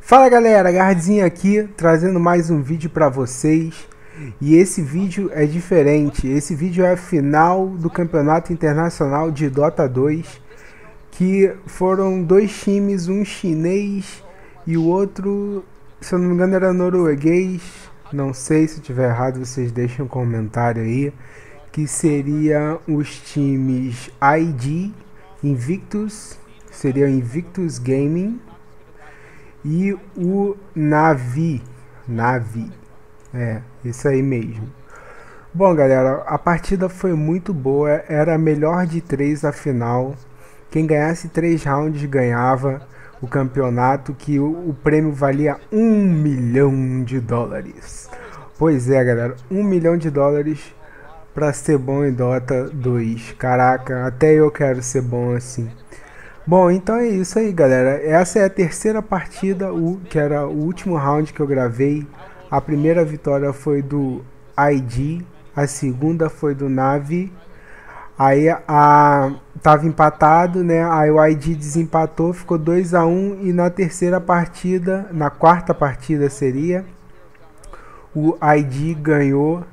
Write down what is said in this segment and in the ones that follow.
Fala galera, GardzinN aqui, trazendo mais um vídeo para vocês. E esse vídeo é diferente, esse vídeo é a final do Campeonato Internacional de Dota 2, que foram dois times, um chinês e o outro, se eu não me engano, era norueguês. Não sei, se eu tiver errado, vocês deixem um comentário aí. Que seria os times ID, Invictus, seria o Invictus Gaming, e o Navi, isso aí mesmo. Bom galera, a partida foi muito boa, era a melhor de 3 a final. Quem ganhasse 3 rounds ganhava o campeonato, que o prêmio valia $1 milhão. Pois é galera, $1 milhão pra ser bom em Dota 2. Caraca, até eu quero ser bom assim. Bom, então é isso aí galera, essa é a terceira partida, que era o último round que eu gravei. A primeira vitória foi do ID, a segunda foi do Navi. Aí tava empatado, né? Aí o ID desempatou, ficou 2 a 1 e na terceira partida, na quarta partida seria, o ID ganhou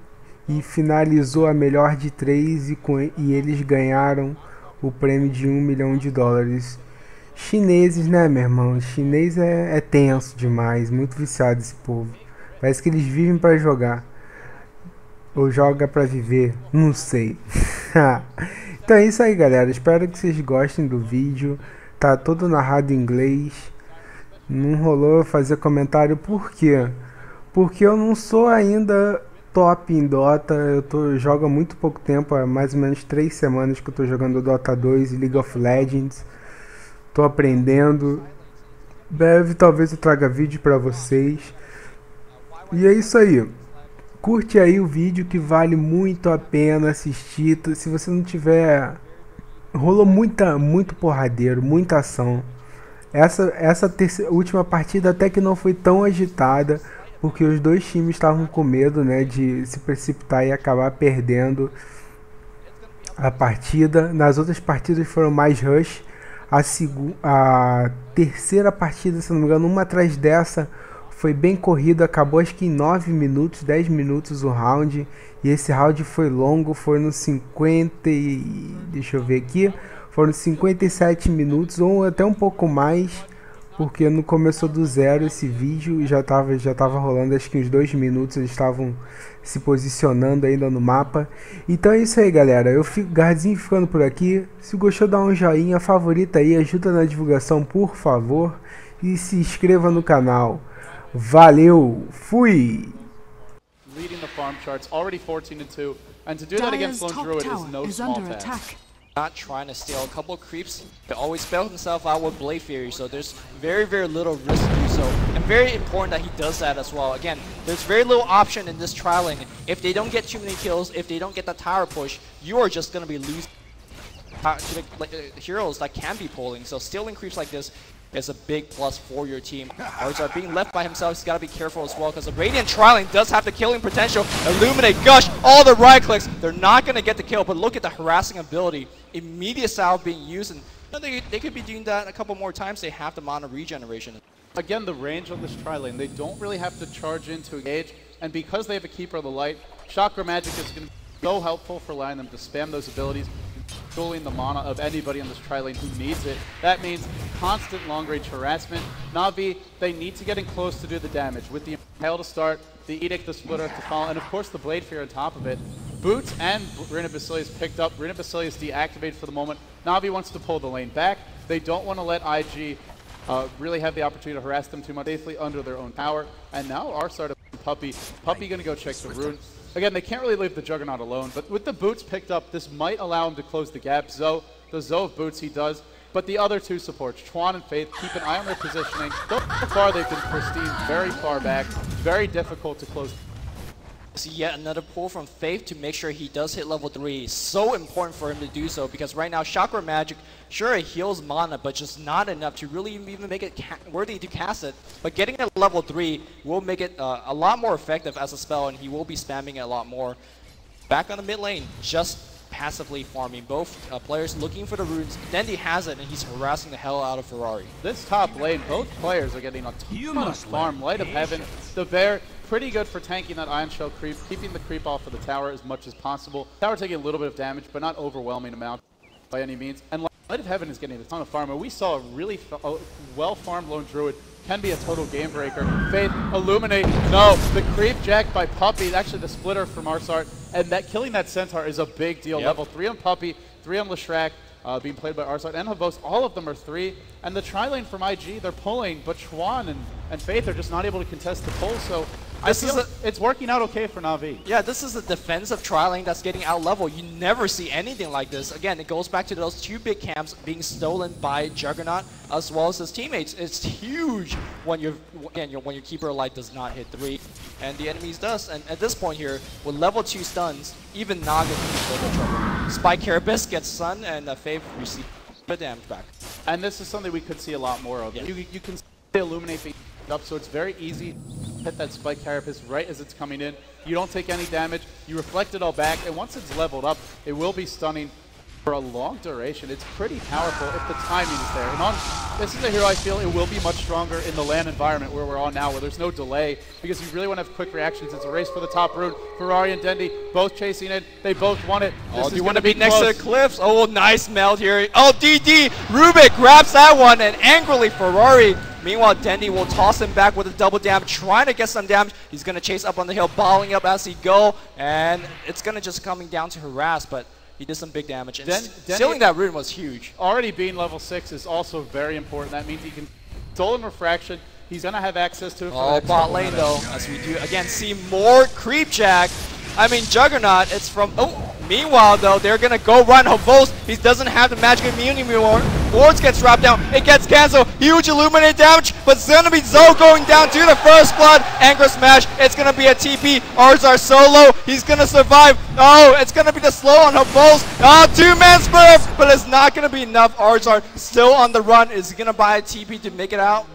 e finalizou a melhor de 3 e eles ganharam o prêmio de $1 milhão. Chineses, né, meu irmão? Chinês é tenso demais, muito viciado esse povo. Parece que eles vivem pra jogar. Ou joga pra viver, não sei. Então é isso aí, galera. Espero que vocês gostem do vídeo. Tá todo narrado em inglês. Não rolou fazer comentário, por quê? Porque eu não sou ainda top em Dota. Eu jogo há muito pouco tempo, há mais ou menos 3 semanas que eu tô jogando Dota 2 e League of Legends. Tô aprendendo. Breve talvez eu traga vídeo pra vocês. E é isso aí. Curte aí o vídeo que vale muito a pena assistir. Se você não tiver... Rolou muito porradeiro, muita ação. Essa última partida até que não foi tão agitada, porque os dois times estavam com medo, né, de se precipitar e acabar perdendo a partida. Nas outras partidas foram mais rush. A terceira partida, se não me engano, uma atrás dessa, foi bem corrido, acabou acho que em 9 minutos, 10 minutos o round. E esse round foi longo, foi nos 50 e... deixa eu ver aqui. Foram 57 minutos ou até um pouco mais, porque não começou do zero esse vídeo e já tava rolando acho que uns 2 minutos, eles estavam se posicionando ainda no mapa. Então é isso aí galera, eu fico GardzinN ficando por aqui. Se gostou, dá um joinha, favorita aí, ajuda na divulgação por favor, e se inscreva no canal. Valeu, fui! Leading the farm charts, already 14-2, and to do that against Lone Druid is no small task. Not trying to steal a couple of creeps, but always bail himself out with Blade Fury, so there's very little risk to do so, and very important that he does that as well. Again, there's very little option in this trialing. If they don't get too many kills, if they don't get the tower push, you are just going to be losing to the heroes that can be pulling. So stealing creeps like this is a big plus for your team. Charizard being left by himself, he's got to be careful as well, because the Radiant trialing does have the killing potential. Illuminate, Gush, all the right clicks, they're not going to get the kill, but look at the harassing ability. Immediate style being used, and they could be doing that a couple more times. They have the mana regeneration. Again, the range on this tri-lane, they don't really have to charge in to engage, and because they have a Keeper of the Light, Chakra Magic is going to be so helpful for allowing them to spam those abilities, controlling the mana of anybody on this tri-lane who needs it. That means constant long-range harassment. Na'Vi, they need to get in close to do the damage. With the Impale to start, the Edict, the Splitter to follow, and of course the Blade Fear on top of it. Boots and Rina Basilius picked up. Rina Basilius deactivated for the moment. Na'Vi wants to pull the lane back. They don't want to let IG really have the opportunity to harass them too much, safely under their own power. And now our start of Puppy going to go check the rune. Again, they can't really leave the Juggernaut alone, but with the Boots picked up, this might allow him to close the gap. The Zoe of Boots he does, but the other two supports, Chuan and Faith, keep an eye on their positioning. So far they've been pristine, very far back, very difficult to close. See yet another pull from Faith to make sure he does hit level 3. So important for him to do so, because right now Chakra Magic, sure it heals mana, but just not enough to really even make it worthy to cast it. But getting it level 3 will make it a lot more effective as a spell, and he will be spamming it a lot more. Back on the mid lane, just passively farming. Both players looking for the runes. Dendi has it, and he's harassing the hell out of Ferrari. This top lane, both players are getting a ton of farm. Light of Heaven, the Bear, pretty good for tanking that Iron Shell creep, keeping the creep off of the tower as much as possible. Tower taking a little bit of damage, but not overwhelming amount by any means. And Light of Heaven is getting a ton of farm. And we saw a really well-farmed Lone Druid can be a total game breaker. Faith, Illuminate, no, the creep jacked by Puppey, actually the splitter from Arsart, and that killing that Centaur is a big deal. Level 3 on Puppey, 3 on Leshrac, being played by Arsart and Havos, all of them are 3, and the tri-lane from IG, they're pulling, but Chuan and Faith are just not able to contest the pull, so it's working out okay for Na'Vi. Yeah, this is a defensive tri-lane that's getting out-leveled. You never see anything like this. Again, it goes back to those 2 big camps being stolen by Juggernaut as well as his teammates. It's huge when your keeper light does not hit 3, and the enemies does. And at this point here, with level 2 stuns, even Naga can go in trouble. Spike Carapace gets stunned, and Faith receives the damage back. And this is something we could see a lot more of. Yeah. You can see Illuminate being up, so it's very easy to hit that Spike Carapace right as it's coming in. You don't take any damage, you reflect it all back, and once it's leveled up, it will be stunning for a long duration. It's pretty powerful if the timing is there. And this is a hero I feel it will be much stronger in the LAN environment where we're on now, where there's no delay, because you really want to have quick reactions. It's a race for the top rune. Ferrari and Dendi both chasing it. They both want it. Oh, do you want to be next to the cliffs? Oh, nice meld here. Oh, DD! Rubik grabs that one, and angrily Ferrari. Meanwhile, Dendi will toss him back with a double damage, trying to get some damage. He's going to chase up on the hill, balling up as he go, and it's going to just coming down to harass, but he did some big damage. And stealing that rune was huge. Already being level 6 is also very important. That means he can stolen refraction. He's going to have access to it. Oh, bot lane though, as we do again see more creep jack. I mean, Juggernaut, it's from... Oh, meanwhile, though, they're going to go run Havos. He doesn't have the magic immunity anymore. Wards gets wrapped down. It gets canceled. Huge Illuminate damage, but it's going to be Zoe going down to the first blood. Anchor Smash. It's going to be a TP. Arzar solo. He's going to survive. Oh, it's going to be the slow on Havos. Oh, 2-man split, but it's not going to be enough. Arzar still on the run. Is he going to buy a TP to make it out?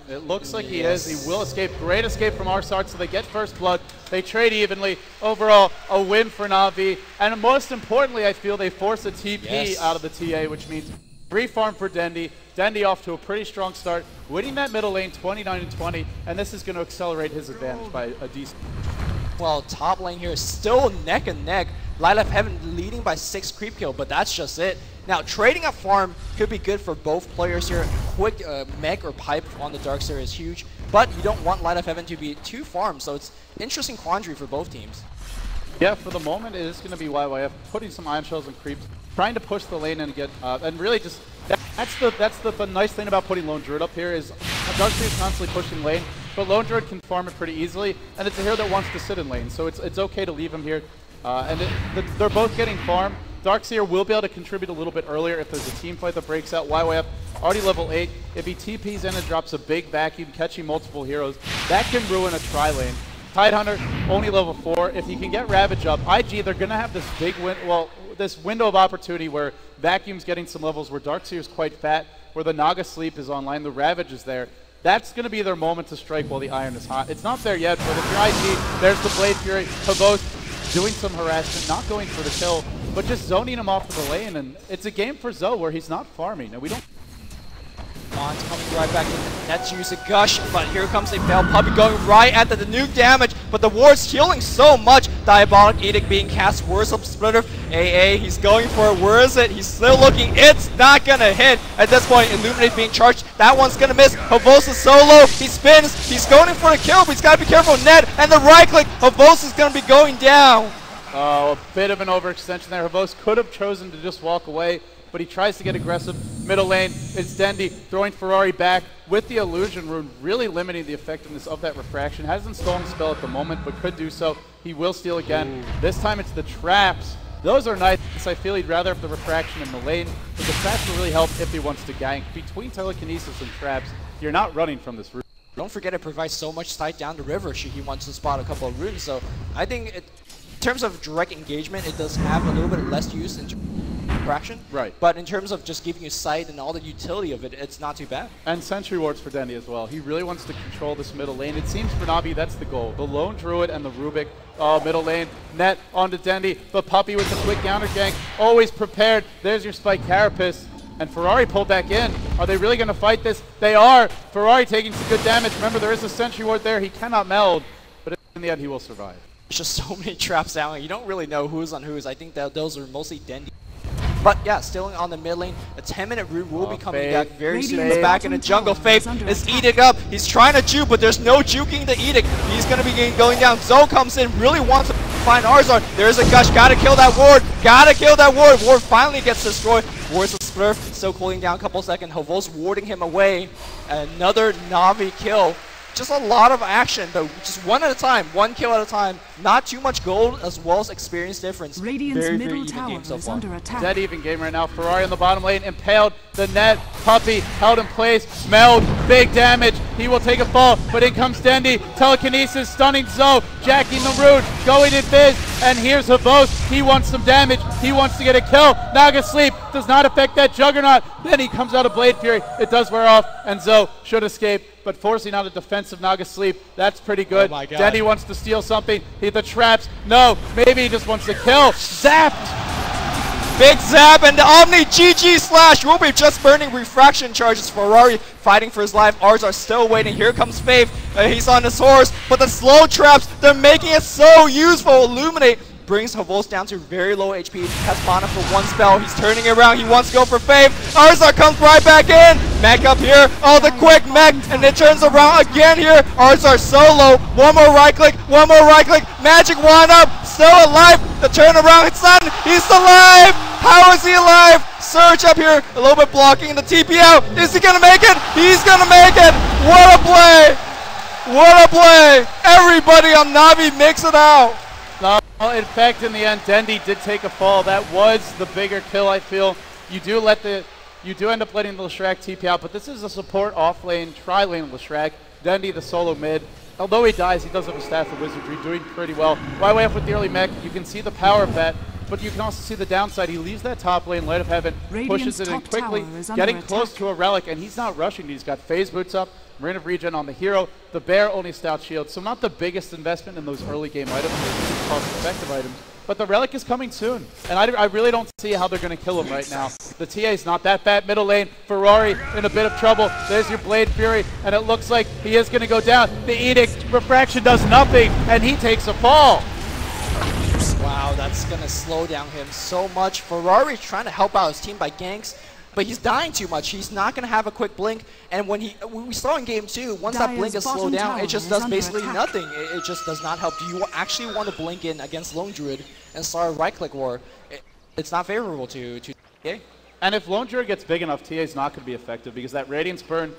It looks like he is. He will escape. Great escape from Arsart, so they get first blood. They trade evenly. Overall, a win for Na'Vi. And most importantly, I feel they force a TP out of the TA, which means free farm for Dendi. Dendi off to a pretty strong start, winning that middle lane 29-20, and this is going to accelerate his advantage by a decent. Well, top lane here is still neck and neck. Light of Heaven leading by 6 creep kill, but that's just it. Now, trading a farm could be good for both players here. Quick mech or pipe on the Darkseer is huge, but you don't want Light of Heaven to be too farmed, so it's interesting quandary for both teams. Yeah, for the moment, it is going to be YYF putting some Iron Shells and creeps, trying to push the lane and get, and really just, that's the nice thing about putting Lone Druid up here is Darkseer is constantly pushing lane, but Lone Druid can farm it pretty easily, and it's a hero that wants to sit in lane, so it's okay to leave him here. They're both getting farm. Darkseer will be able to contribute a little bit earlier if there's a team fight that breaks out. YYF already level 8. If he TPs in and drops a big vacuum, catching multiple heroes, that can ruin a tri-lane. Tidehunter, only level 4. If he can get Ravage up, IG, they're going to have this big this window of opportunity where Vacuum's getting some levels, where Darkseer is quite fat, where the Naga Sleep is online, the Ravage is there. That's going to be their moment to strike while the iron is hot. It's not there yet, but if you're IG, there's the Blade Fury. Havos doing some harassment, not going for the kill, but just zoning him off of the lane, and it's a game for Zoe where he's not farming, and we don't... Mon's coming right back in. That's use a gush, but here comes a Bell Puppey going right at the nuke damage, but the ward's healing so much. Diabolic Edict being cast, Worst of Splitter. AA, he's going for it. Where is it? He's still looking. It's not gonna hit. At this point, Illuminate being charged. That one's gonna miss. Havosa solo. He spins. He's going for the kill, but he's gotta be careful. Ned and the right click. Havosa's gonna be going down. Oh, a bit of an overextension there. Havos could have chosen to just walk away, but he tries to get aggressive. Middle lane, it's Dendi throwing Ferrari back with the Illusion Rune, really limiting the effectiveness of that refraction. Hasn't stolen the spell at the moment, but could do so. He will steal again. Ooh. This time it's the traps. Those are nice. I feel he'd rather have the refraction in the lane, but the traps will really help if he wants to gank. Between telekinesis and traps, you're not running from this route. Don't forget it provides so much sight down the river should he wants to spot a couple of runes, so I think in terms of direct engagement, it does have a little bit less use. refraction. Right. But in terms of just giving you sight and all the utility of it, it's not too bad. And sentry wards for Dendy as well. He really wants to control this middle lane. It seems for Navi that's the goal. The lone druid and the Rubik. Oh, middle lane. Net onto Dendy. The puppy with the quick counter gank. Always prepared. There's your spike carapace. And Ferrari pulled back in. Are they really going to fight this? They are. Ferrari taking some good damage. Remember, there is a sentry ward there. He cannot meld. But in the end, he will survive. There's just so many traps down. You don't really know who's on whose. I think that those are mostly Dendy. But yeah, still on the mid lane. A 10-minute rune will be coming back very soon. He's back in the jungle. Faith is Edict up. He's trying to juke, but there's no juking the Edict. He's going to be going down. Zoe comes in, really wants to find Arzar. There's a gush. Gotta kill that ward. Gotta kill that ward. Ward finally gets destroyed. Ward's a smurf. Still cooling down a couple seconds. Hovo's warding him away. Another Navi kill. Just a lot of action, but just one at a time, one kill at a time. Not too much gold as well as experience difference. Radiant's very middle even tower game so is far. under attack. Dead even game right now. Ferrari on the bottom lane, impaled. The net, puppy held in place. Meld, big damage. He will take a fall, but in comes Dendy. Telekinesis, stunning Zoe, jacking the rune, going in Fizz, and here's Havos. He wants some damage. He wants to get a kill. Naga Sleep does not affect that Juggernaut. Then he comes out of Blade Fury. It does wear off, and Zoe should escape, but forcing out a defensive Naga Sleep, that's pretty good. Oh my God. Dendy wants to steal something. The traps, no, maybe he just wants to kill. Zapped! Big zap and the Omni GG slash will be just burning refraction charges. Ferrari fighting for his life. Ours are still waiting. Here comes Faith. He's on his horse, but the slow traps, they're making it so useful. Illuminate brings Havos down to very low HP. Has mana for one spell. He's turning it around. He wants to go for Faith. Arzar comes right back in. Mech up here. Oh, the quick mech. And it turns around again here. Arzar solo. One more right click. One more right click. Magic wand up. Still alive. The turnaround. It's done. He's alive. How is he alive? Surge up here. A little bit blocking the TP out. Is he going to make it? He's going to make it. What a play. What a play. Everybody on Navi makes it out. No, in fact, in the end, Dendy did take a fall. That was the bigger kill, I feel. You do end up letting the Leshrac TP out, but this is a support off lane, tri lane Leshrac. Dendy, the solo mid. Although he dies, he does have a staff of wizardry, doing pretty well. Right way up with the early mech, you can see the power of that, but you can also see the downside. He leaves that top lane, Light of Heaven, pushes it in quickly, getting close to a relic, and he's not rushing. He's got phase boots up, Marine of Regen on the hero, the bear only stout shield, so not the biggest investment in those early game items, those cost-effective items. But the relic is coming soon, and I really don't see how they're going to kill him right now. The TA is not that bad. Middle lane, Ferrari in a bit of trouble. There's your Blade Fury, and it looks like he is going to go down. The Edict Refraction does nothing, and he takes a fall. Wow, that's going to slow down him so much. Ferrari trying to help out his team by ganks, but he's dying too much. He's not going to have a quick blink, and when we saw in game 2, once that blink is slowed down, it just does basically nothing. It just does not help. Do you actually want to blink in against Lone Druid and start a right-click war? It's not favorable to TA. And if Lone Druid gets big enough, TA is not going to be effective, because that Radiance burn,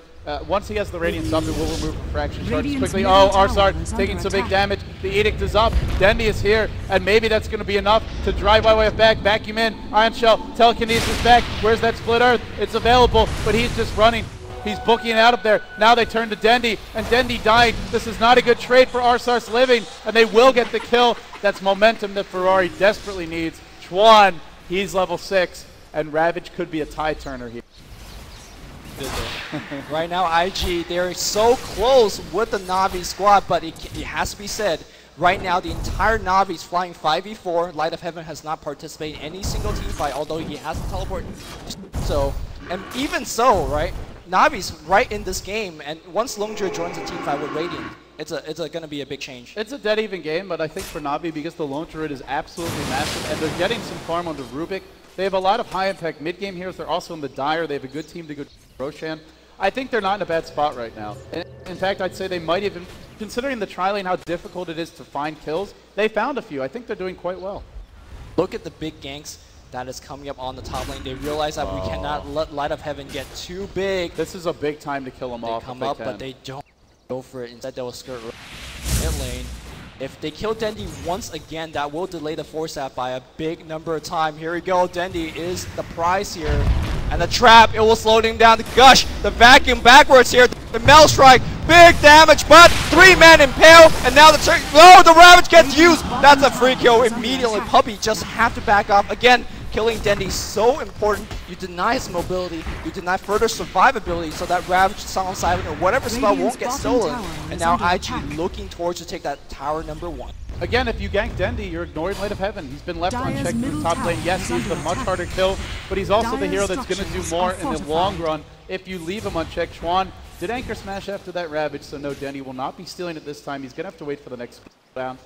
once he has the Radiance up, it will remove refraction charges quickly. Oh, Arzar taking some big damage. The Edict is up. Dendy is here, and maybe that's going to be enough to drive by way of back, vacuum in. Iron Shell, Telekinesis back. Where's that Split Earth? It's available, but he's just running. He's booking out up there. Now they turn to Dendy, and Dendy died. This is not a good trade for Arzar's living, and they will get the kill. That's momentum that Ferrari desperately needs. Chuan, he's level 6, and Ravage could be a tie turner here. Right now, IG, they're so close with the Navi squad, but it has to be said, right now the entire Navi is flying 5v4. Light of Heaven has not participated in any single team fight, although he has to teleport. So, and even so, right, Navi's right in this game, and once Lone Druid joins the team fight with Radiant, it's going to be a big change. It's a dead even game, but I think for Navi, because the Lone Druid is absolutely massive, and they're getting some farm on the Rubik, they have a lot of high-impact mid-game heroes. They're also in the Dire. They have a good team to go to Roshan. I think they're not in a bad spot right now. In fact, I'd say they might even, considering the tri-lane, how difficult it is to find kills, they found a few. I think they're doing quite well. Look at the big ganks that is coming up on the top lane. They realize that we cannot let Light of Heaven get too big. This is a big time to kill them off. They come up, but they don't go for it. Instead, they'll skirt mid lane. If they kill Dendy once again, that will delay the force out by a big number of time. Here we go. Dendy is the prize here. And the trap, it will slow him down. The gush, the vacuum backwards here. The Mel Strike, big damage, but 3-man impale. And now the Ravage gets used. That's a free kill immediately. Puppy just have to back off. Again, killing Dendy is so important. You deny his mobility, you deny further survivability, so that Ravage, Solemn Silent, or whatever spell won't get stolen. And now IG looking towards to take that tower number 1. Again, if you gank Dendy, you're ignoring Light of Heaven. He's been left unchecked through the top lane. Yes, he's the much harder kill, but he's also the hero that's going to do more in the long run if you leave him unchecked. Schwan did anchor smash after that Ravage, so no, Dendy will not be stealing it this time. He's going to have to wait for the next round.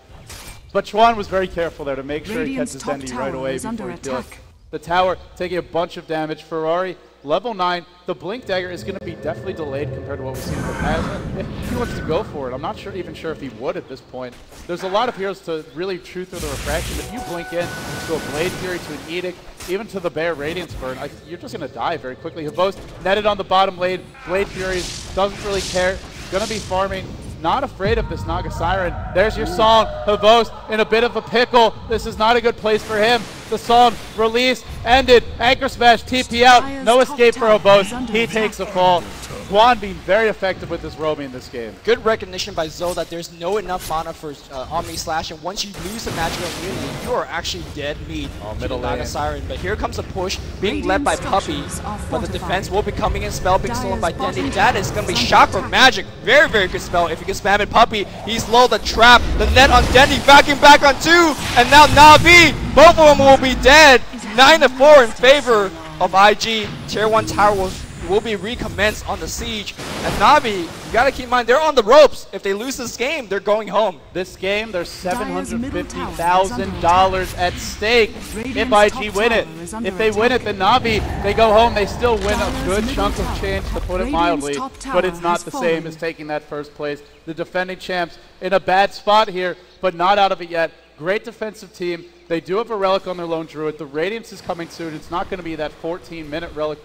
But Schwan was very careful there to make sure he catches Dendy right away before he kills. The tower taking a bunch of damage. Ferrari, level 9. The Blink Dagger is going to be definitely delayed compared to what we've seen in the past. If he wants to go for it, I'm not even sure if he would at this point. There's a lot of heroes to really chew through the refraction. If you blink in to a Blade Fury, to an Edict, even to the Bear Radiance Burn, you're just going to die very quickly. Havos netted on the bottom lane. Blade Fury doesn't really care. Going to be farming. Not afraid of this Naga Siren. There's your song. Havos in a bit of a pickle. This is not a good place for him. The song release ended. Anchor smash, TP out. No escape for Havos. He takes a fall. Juan being very effective with his roaming in this game. Good recognition by Zoe that there's no enough mana for Omni Slash, and once you lose the magical immunity, you are actually dead meat to the Naga Siren. But here comes a push being led by Puppey, but the defense will be coming in, spell being stolen by Dendy. That is going to be Chakra Magic. Very, very good spell. If you can spam it, Puppey, he's low, the trap, the net on Dendy, backing back on 2, and now Na'Vi, both of them will be dead. 9-4 in favor of IG. Tier 1 tower will be recommenced on the siege. And Na'Vi, you gotta keep in mind, they're on the ropes. If they lose this game, they're going home. This game, there's $750,000 at stake if IG win it. If they win it, then Na'Vi, they go home. They still win a good chunk of change, to put it mildly, but it's not the same as taking that first place. The defending champs in a bad spot here, but not out of it yet. Great defensive team. They do have a relic on their lone druid. The Radiance is coming soon. It's not going to be that 14-minute relic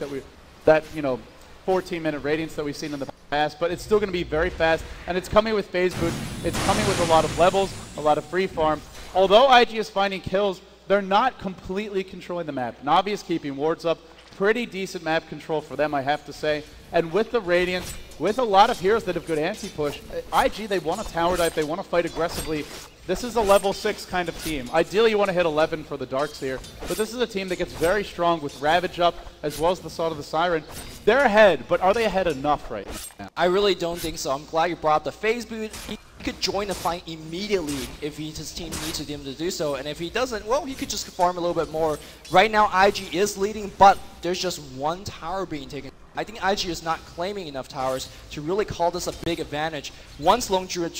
that 14-minute Radiance that we've seen in the past, but it's still going to be very fast, and it's coming with phase boot. It's coming with a lot of levels, a lot of free farm. Although IG is finding kills, they're not completely controlling the map. Na'Vi is keeping wards up. Pretty decent map control for them, I have to say. And with the Radiance, with a lot of heroes that have good anti-push, IG, they want to tower dive, they want to fight aggressively. This is a level 6 kind of team. Ideally, you want to hit 11 for the Darkseer, but this is a team that gets very strong with Ravage up, as well as the Salt of the Siren. They're ahead, but are they ahead enough right now? I really don't think so. I'm glad you brought up the phase boot. He could join the fight immediately if his team needs him to do so, and if he doesn't, well, he could just farm a little bit more. Right now, IG is leading, but there's just one tower being taken. I think IG is not claiming enough towers to really call this a big advantage. Once Lone Druid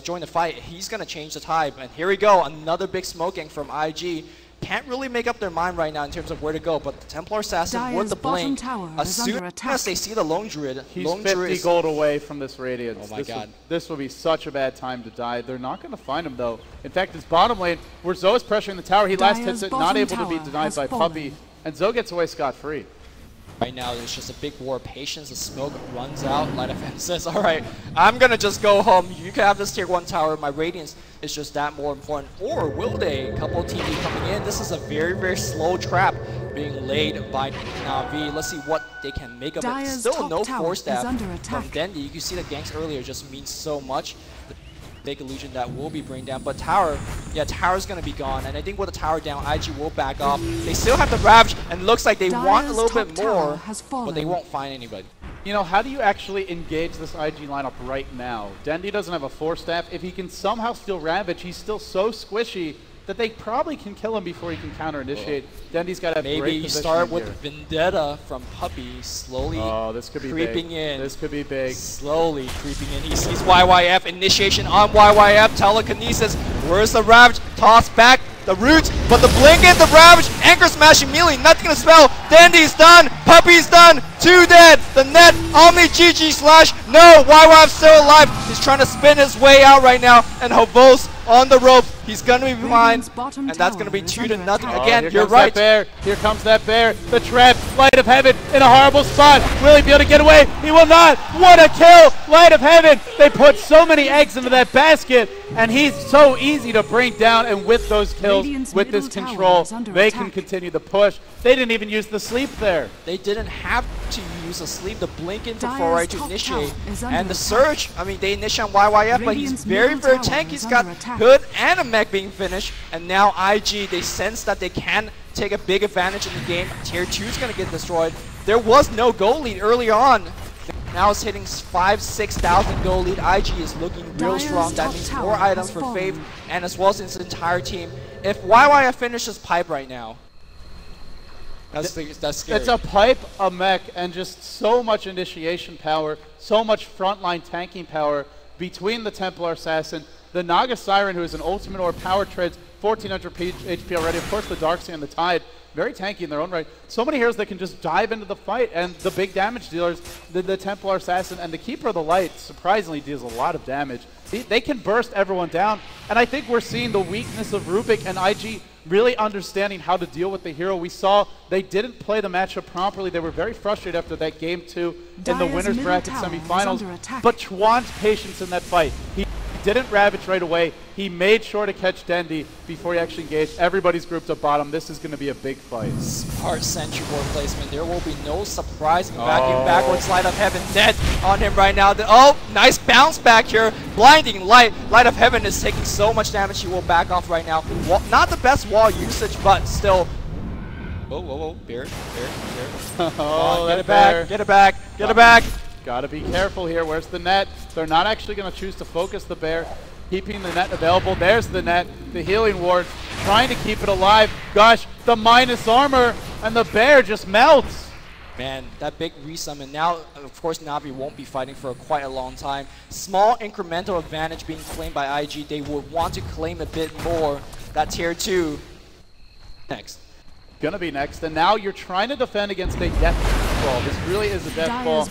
join the fight, he's going to change the tide. And here we go, another big smoking from IG. Can't really make up their mind right now in terms of where to go, but the Templar Assassin with the blink, as soon as they see the Lone Druid, he's 50 gold away from this Radiance. Oh my god. This will be such a bad time to die. They're not going to find him, though. In fact, it's bottom lane, where Zoe is pressuring the tower. He last hits it, not able to be denied by Puppey, and Zoe gets away scot-free. Right now, there's just a big war of patience. The smoke runs out. Light of Heaven says, all right, I'm going to just go home. You can have this tier 1 tower. My Radiance is just that more important. Or will they? A couple of TV coming in. This is a very, very slow trap being laid by Na'Vi. Let's see what they can make of it. Still no force staff from Dendy. You can see the ganks earlier just means so much. Big illusion that will be bring down, but tower, yeah, tower's gonna be gone, and I think with the tower down, IG will back off. They still have the Ravage, and it looks like they want a little bit more, but they won't find anybody. You know, how do you actually engage this IG lineup right now? Dendy doesn't have a force staff. If he can somehow steal Ravage, he's still so squishy that they probably can kill him before he can counter-initiate. Dendy's got to have great Maybe you position start with here. Vendetta from Puppey, slowly this could be creeping big. in. This could be big. Slowly creeping in. He sees YYF, initiation on YYF, telekinesis. Where's the Ravage? Toss back the root, but the blink in, the Ravage, anchor smash immediately, nothing to spell. Dendy's done, Puppey's done, 2 dead. The net, Omni GG slash, no, YYF's still alive. He's trying to spin his way out right now, and Havos on the rope. He's going to be behind, and that's going to be 2-0. Again, you're right. Here comes that bear. The trap. Light of Heaven in a horrible spot. Will he be able to get away? He will not. What a kill. Light of Heaven. They put so many eggs into that basket, and he's so easy to bring down. And with those kills, with this control, they can continue the push. They didn't even use the sleep there. They didn't have to use a sleep. The blink into Ferrari to initiate. And the surge, I mean, they initiate on YYF, but he's very, very tanky. He's got hood and a mech being finished. And now IG, they sense that they can take a big advantage in the game. Tier 2 is going to get destroyed. There was no goal lead earlier on. Now it's hitting 5,000-6,000 goal lead. IG is looking real strong. That means more items for Faith and as well as his entire team. If YYF finishes pipe right now, that's scary. It's a pipe, a mech, and just so much initiation power, so much frontline tanking power between the Templar Assassin, the Naga Siren, who is an ultimate or power treads, 1400 HP already. Of course, the Darkseid and the Tide, very tanky in their own right. So many heroes that can just dive into the fight, and the big damage dealers, the Templar Assassin and the Keeper of the Light, surprisingly deals a lot of damage. They can burst everyone down, and I think we're seeing the weakness of Rubik and IG really understanding how to deal with the hero. We saw they didn't play the matchup properly. They were very frustrated after that game 2 in the winner's bracket semifinals. But Chuan's patience in that fight, he didn't Ravage right away. He made sure to catch Dendi before he actually engaged. Everybody's grouped up bottom. This is going to be a big fight. Smart sentry board placement. There will be no surprising backward slide of heaven dead on him right now. Oh, nice bounce back here. Blinding light. Light of heaven is taking so much damage. He will back off right now. Not the best wall usage, but still. Whoa, whoa, whoa. Bear. Oh, get it back. Get it back. Get it back. Gotta be careful here. Where's the net? They're not actually going to choose to focus the bear. Keeping the net available. There's the net. The healing ward. Trying to keep it alive. Gosh, the minus armor. And the bear just melts. Man, that big resummon. Now, of course, Navi won't be fighting for quite a long time. Small incremental advantage being claimed by IG. They would want to claim a bit more. That tier 2. Next. Gonna be next, and now you're trying to defend against a death ball. This really is a death ball.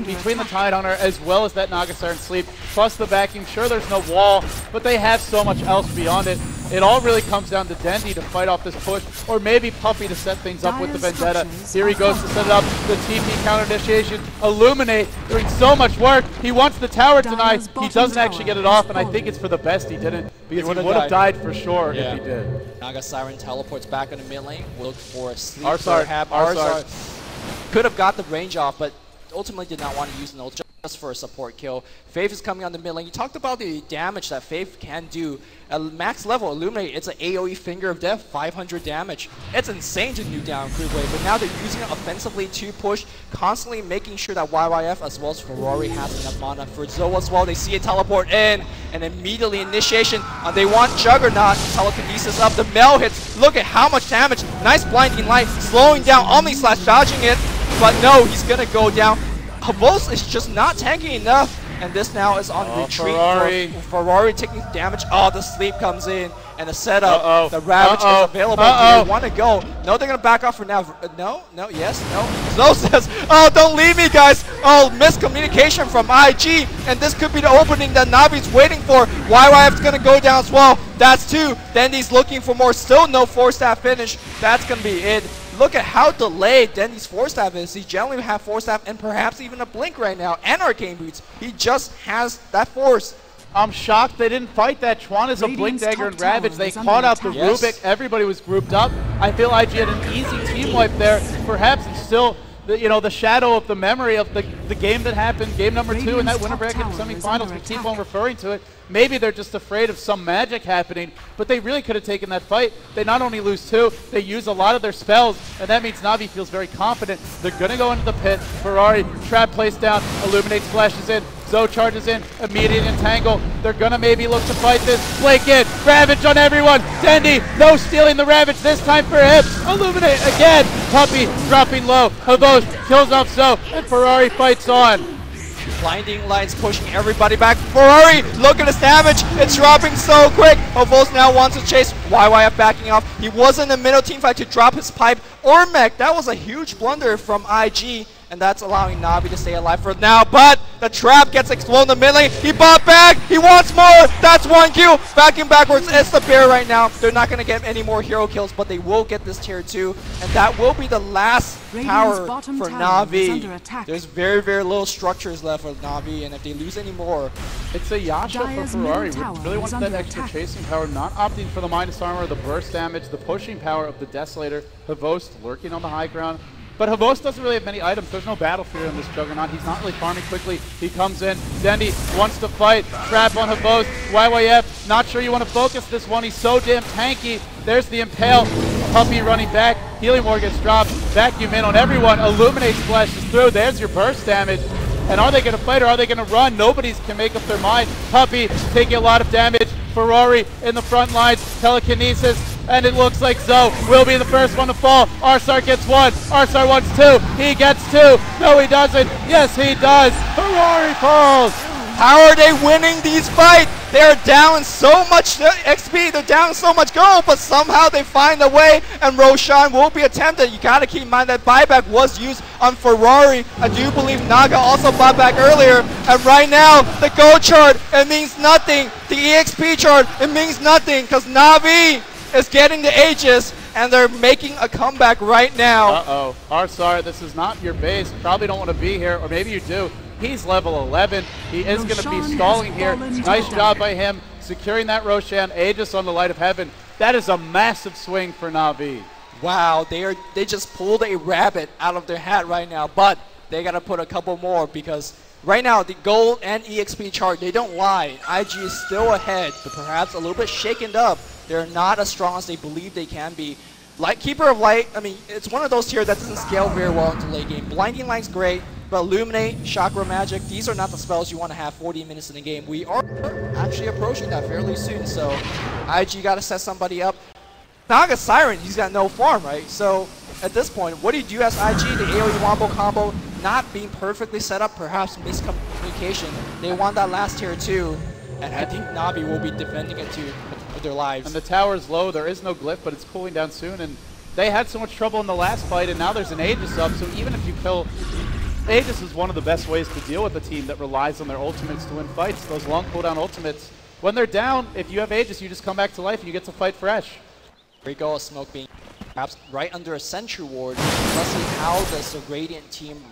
Between the Tide Hunter as well as that Naga Siren Sleep, plus the backing. Sure, there's no wall, but they have so much else beyond it. It all really comes down to Dendi to fight off this push, or maybe Puppy to set things up with the Vendetta. Here he goes to set it up. The TP counter initiation. Illuminate doing so much work. He wants the tower tonight. He doesn't actually get it off, and I think it's for the best he didn't, because he would have died for sure if he did. Naga Siren teleports back in the mid lane. Look for a sleep. Arsar could have got the range off, but ultimately did not want to use an ult just for a support kill. Faith is coming on the mid lane. You talked about the damage that Faith can do. At max level, Illuminate, it's an AoE Finger of Death, 500 damage. It's insane to nuke down Creepwave, but now they're using it offensively to push, constantly making sure that YYF as well as Ferrari has enough mana. For Zoe as well, they see it teleport in, and immediately initiation. They want Juggernaut, telekinesis up, the Mel hits. Look at how much damage. Nice blinding light, slowing down Omni-Slash, dodging it, but no, he's gonna go down. Havos is just not tanking enough, and this now is on retreat. Ferrari taking damage. Oh, the sleep comes in, and the setup. The Ravage is available. Do you want to go? No, they're going to back off for now. No, yes, no. Zo says, oh, don't leave me, guys. Oh, miscommunication from IG, and this could be the opening that Navi's waiting for. YYF's going to go down as well. That's 2. Dendi's looking for more. Still no 4-staff finish. That's going to be it. Look at how delayed Dendi's 4-staff is. He generally would have 4-staff and perhaps even a blink right now, and arcane boots. He just has that force. I'm shocked they didn't fight that. Chuan is a blink dagger and Ravage. They caught out the Rubik. Everybody was grouped up. I feel IG had an easy team wipe there. Perhaps it's still the shadow of the memory of the game that happened, game number 2 in that winner bracket semifinals. We keep on referring to it. Maybe they're just afraid of some magic happening, but they really could have taken that fight. They not only lose 2, they use a lot of their spells, and that means Navi feels very confident. They're going to go into the pit. Ferrari, trap placed down, Illuminate splashes in, Zo charges in, immediate entangle. They're going to maybe look to fight this. Blake in, Ravage on everyone. Dendi, no stealing the Ravage this time for him. Illuminate again. Puppy dropping low. Havos kills off Zo, and Ferrari fights on. Blinding lights pushing everybody back. Ferrari, look at his damage. It's dropping so quick. Havos now wants to chase. YYF backing off. He was in the middle team fight to drop his pipe or mech. That was a huge blunder from IG. And that's allowing Navi to stay alive for now. But the trap gets exploded in the mid lane. He bought back. He wants more. That's 1 kill. Backing backwards. It's the bear right now. They're not going to get any more hero kills, but they will get this tier 2. And that will be the last tower for Navi. There's very, very little structures left for Navi. And if they lose any more, it's a Yasha for Ferrari. Really wants that extra chasing power. Not opting for the minus armor, the burst damage, the pushing power of the Desolator. Havos lurking on the high ground. But Havos doesn't really have many items. There's no battle fear in this Juggernaut. He's not really farming quickly. He comes in. Dendi wants to fight. Trap on Havos. YYF, not sure you want to focus this one. He's so damn tanky. There's the Impale. Puppey running back. Healing Ward gets dropped. Vacuum in on everyone. Illuminate splashes through. There's your burst damage. And are they going to fight or are they going to run? Nobody can make up their mind. Puppey taking a lot of damage. Ferrari in the front lines. Telekinesis. And it looks like Zoe will be the first one to fall. Arsar gets one. Arsar wants two. He gets two. No, he doesn't. Yes, he does. Ferrari falls. How are they winning these fights? They're down so much XP, they're down so much gold, but somehow they find a way, and Roshan will be attempted. You gotta keep in mind that buyback was used on Ferrari. I do believe Naga also bought back earlier, and right now, the gold chart, it means nothing. The EXP chart, it means nothing, because Na'Vi is getting the Aegis, and they're making a comeback right now. Uh-oh. Arsar, this is not your base. Probably don't want to be here, or maybe you do. He's level 11. He is going to be stalling here. Nice job by him securing that Roshan. Aegis on the Light of Heaven. That is a massive swing for Na'Vi. Wow, they just pulled a rabbit out of their hat right now, but they got to put a couple more because right now the gold and EXP chart, they don't lie. IG is still ahead, but perhaps a little bit shaken up. They're not as strong as they believe they can be. Like Keeper of Light, I mean, it's one of those tier that doesn't scale very well into late game. Blinding Light's great, but Illuminate, Chakra Magic, these are not the spells you want to have 40 minutes in the game. We are actually approaching that fairly soon, so IG got to set somebody up. Naga Siren, he's got no farm, right? So at this point, what do you do as IG? The AoE Wombo combo not being perfectly set up, perhaps miscommunication. They want that last tier too, and I think Na'Vi will be defending it too. Their lives. And the tower's low. There is no glyph, but it's cooling down soon. And they had so much trouble in the last fight, and now there's an Aegis up. So even if you kill, Aegis is one of the best ways to deal with a team that relies on their ultimates to win fights. Those long cooldown ultimates. When they're down, if you have Aegis, you just come back to life and you get to fight fresh. Here we go, a smoke being perhaps right under a sentry ward. Let's see how does the Radiant team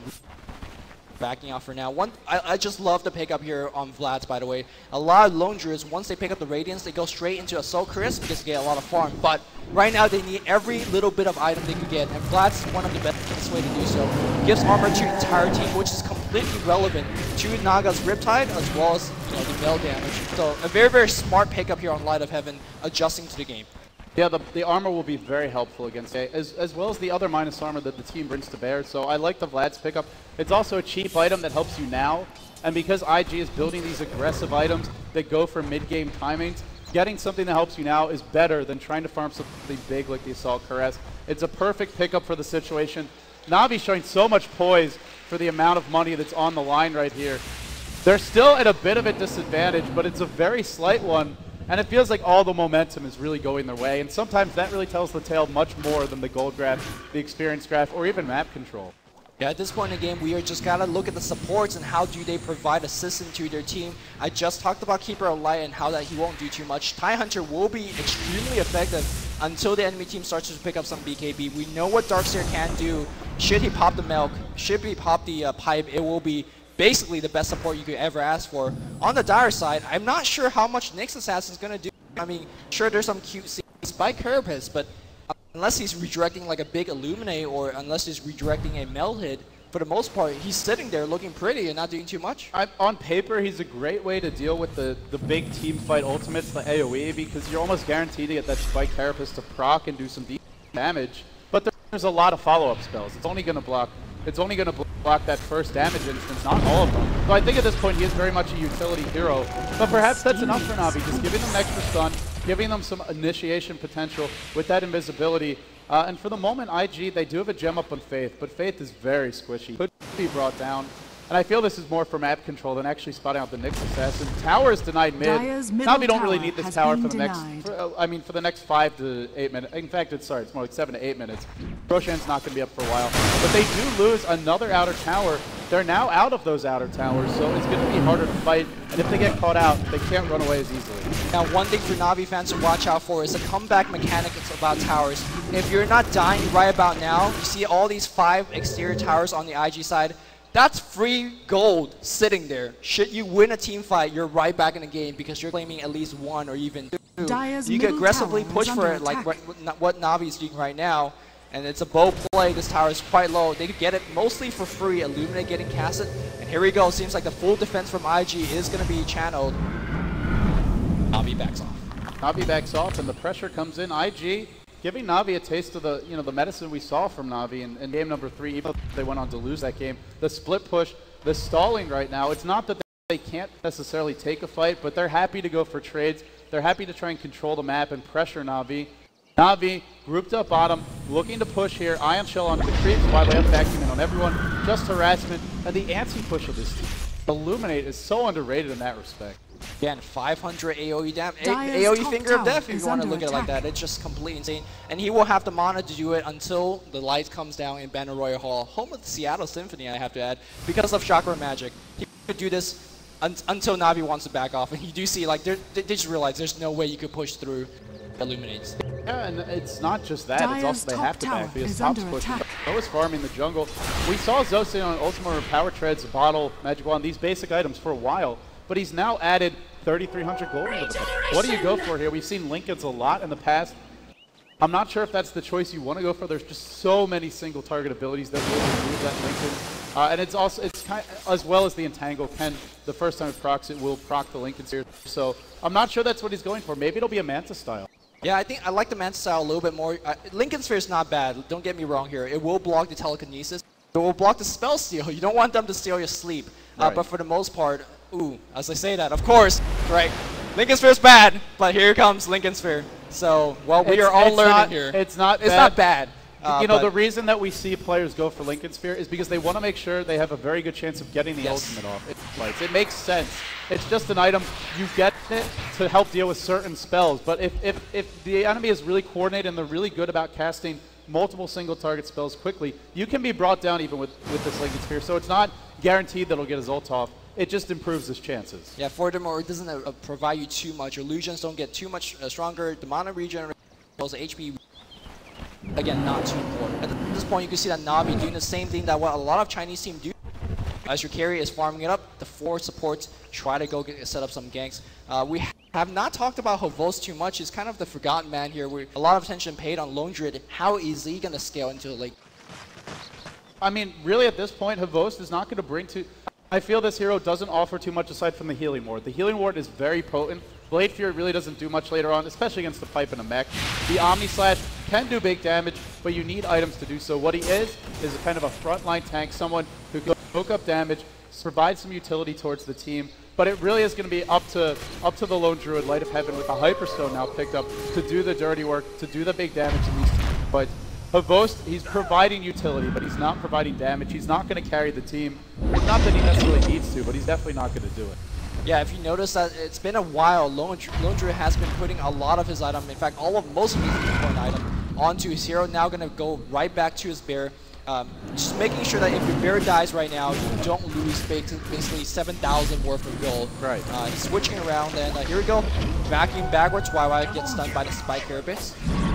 backing off for now. I just love the pickup here on Vlad's, by the way. A lot of lone druids, once they pick up the Radiance, they go straight into Assault Chris because they get a lot of farm. But right now, they need every little bit of item they can get, and Vlad's one of the best way to do so. Gives armor to the entire team, which is completely relevant to Naga's Riptide, as well as the melee damage. So a very, very smart pickup here on Light of Heaven, adjusting to the game. Yeah, the armor will be very helpful against A, as well as the other minus armor that the team brings to bear. So I like the Vlad's pickup. It's also a cheap item that helps you now. And because IG is building these aggressive items that go for mid-game timings, getting something that helps you now is better than trying to farm something big like the Assault Caress. It's a perfect pickup for the situation. Na'Vi showing so much poise for the amount of money that's on the line right here. They're still at a bit of a disadvantage, but it's a very slight one. And it feels like all the momentum is really going their way, and sometimes that really tells the tale much more than the gold graph, the experience graph, or even map control. Yeah, at this point in the game, we are just gotta look at the supports and how do they provide assistance to their team. I just talked about Keeper of Light and how that he won't do too much. TIE Hunter will be extremely effective until the enemy team starts to pick up some BKB. We know what Darkseer can do. Should he pop the milk, should he pop the pipe, it will be basically the best support you could ever ask for. On the Dire side, I'm not sure how much Nyx Assassin is going to do. I mean, sure, there's some cute scenes by Carapace, but unless he's redirecting like a big Illuminate or unless he's redirecting a Meld hit, for the most part, he's sitting there looking pretty and not doing too much. On paper, he's a great way to deal with the big team fight ultimates, the AoE, because you're almost guaranteed to get that Spike Carapace to proc and do some deep damage. But there's a lot of follow-up spells. It's only going to block that first damage instance, not all of them. So I think at this point he is very much a utility hero. But perhaps that's enough for Na'Vi, just giving them an extra stun, giving them some initiation potential with that invisibility. And for the moment, IG, they do have a gem up on Faith, but Faith is very squishy. Could be brought down. And I feel this is more for map control than actually spotting out the Nyx Assassin. Tower is denied mid. Na'Vi don't really need this tower for the next 5 to 8 minutes. In fact, it's more like 7 to 8 minutes. Roshan's not going to be up for a while. But they do lose another outer tower. They're now out of those outer towers, so it's going to be harder to fight. And if they get caught out, they can't run away as easily. Now, one thing for Na'Vi fans to watch out for is the comeback mechanic about towers. If you're not dying right about now, you see all these 5 exterior towers on the IG side. That's free gold sitting there. Should you win a team fight, you're right back in the game because you're claiming at least 1 or even 2. You can aggressively push for it like what Na'Vi's doing right now. And it's a bow play. This tower is quite low. They could get it mostly for free. Illuminate getting casted. And here we go. Seems like the full defense from IG is going to be channeled. Na'Vi backs off. Na'Vi backs off and the pressure comes in. IG giving Na'Vi a taste of the, the medicine we saw from Na'Vi in game number 3, even though they went on to lose that game. The split push, the stalling right now, it's not that they can't necessarily take a fight, but they're happy to go for trades. They're happy to try and control the map and pressure Na'Vi. Na'Vi grouped up bottom, looking to push here. Ion Shell onto the creeps, by the way, vacuuming on everyone. Just harassment, and the anti-push of this team. Illuminate is so underrated in that respect. Again, 500 AoE damage, AoE finger of death if you want to look at it like that. It's just completely insane. And he will have the mana to do it until the light comes down in Banner Royal Hall, home of the Seattle Symphony, I have to add, because of Chakra Magic. He could do this until Na'Vi wants to back off. And you do see, like, they just realize there's no way you could push through Illuminates. Yeah, and it's not just that, it's also they have to back because top's pushing. Zo is farming the jungle. We saw Zo sitting on Ultima Power Treads, Bottle, Magic Wand, these basic items for a while, but he's now added 3,300 gold into the pack. What do you go for here? We've seen Lincolns a lot in the past. I'm not sure if that's the choice you want to go for. There's just so many single target abilities that will remove that Lincoln. And it's kind of, as well as the Entangle can, the first time it procs, it will proc the Lincoln here. So I'm not sure that's what he's going for. Maybe it'll be a Manta style. Yeah, I think I like the Manta style a little bit more. Lincoln Sphere is not bad, don't get me wrong here. It will block the telekinesis. It will block the spell steal. You don't want them to steal your sleep. Right. But for the most part, ooh, as I say that, of course, right, Lincoln Sphere is bad, but here comes Lincoln Sphere. So, well, we are all learning here. It's not bad. The reason that we see players go for Lincoln Sphere is because they want to make sure they have a very good chance of getting the ultimate off. It makes sense. It's just an item. You get it to help deal with certain spells. But if the enemy is really coordinated and they're really good about casting multiple single target spells quickly, you can be brought down even with this Lincoln Sphere. So it's not guaranteed that it'll get his ult off. It just improves his chances. Yeah, furthermore, it doesn't provide you too much. Illusions don't get too much stronger. The mana regeneration, also HP, again, not too important. At this point, you can see that Na'Vi doing the same thing that what a lot of Chinese teams do. As your carry is farming it up, the 4 supports try to go set up some ganks. We have not talked about Havos too much. He's kind of the forgotten man here. A lot of attention paid on Lone Druid. How is he going to scale into the late? I mean, really at this point, Havos is not going to bring too... I feel this hero doesn't offer too much aside from the healing ward. The healing ward is very potent. Blade Fury really doesn't do much later on, especially against the pipe and a mech. The Omni Slash can do big damage, but you need items to do so. What he is a kind of a frontline tank, someone who can soak up damage, provide some utility towards the team. But it really is going to be up to the Lone Druid, Light of Heaven, with the Hyperstone now picked up to do the dirty work, to do the big damage in these fights. Havos, he's providing utility, but he's not providing damage. He's not going to carry the team. It's not that he necessarily needs to, but he's definitely not going to do it. Yeah, if you notice that it's been a while, Lone Druid has been putting a lot of his item, in fact, most of his important item, onto his hero. Now going to go right back to his bear. Just making sure that if your bear dies right now, you don't lose basically 7,000 worth of gold. Right. Switching around, and here we go. Vacuum backwards, YY gets stunned by the Spike Carapace.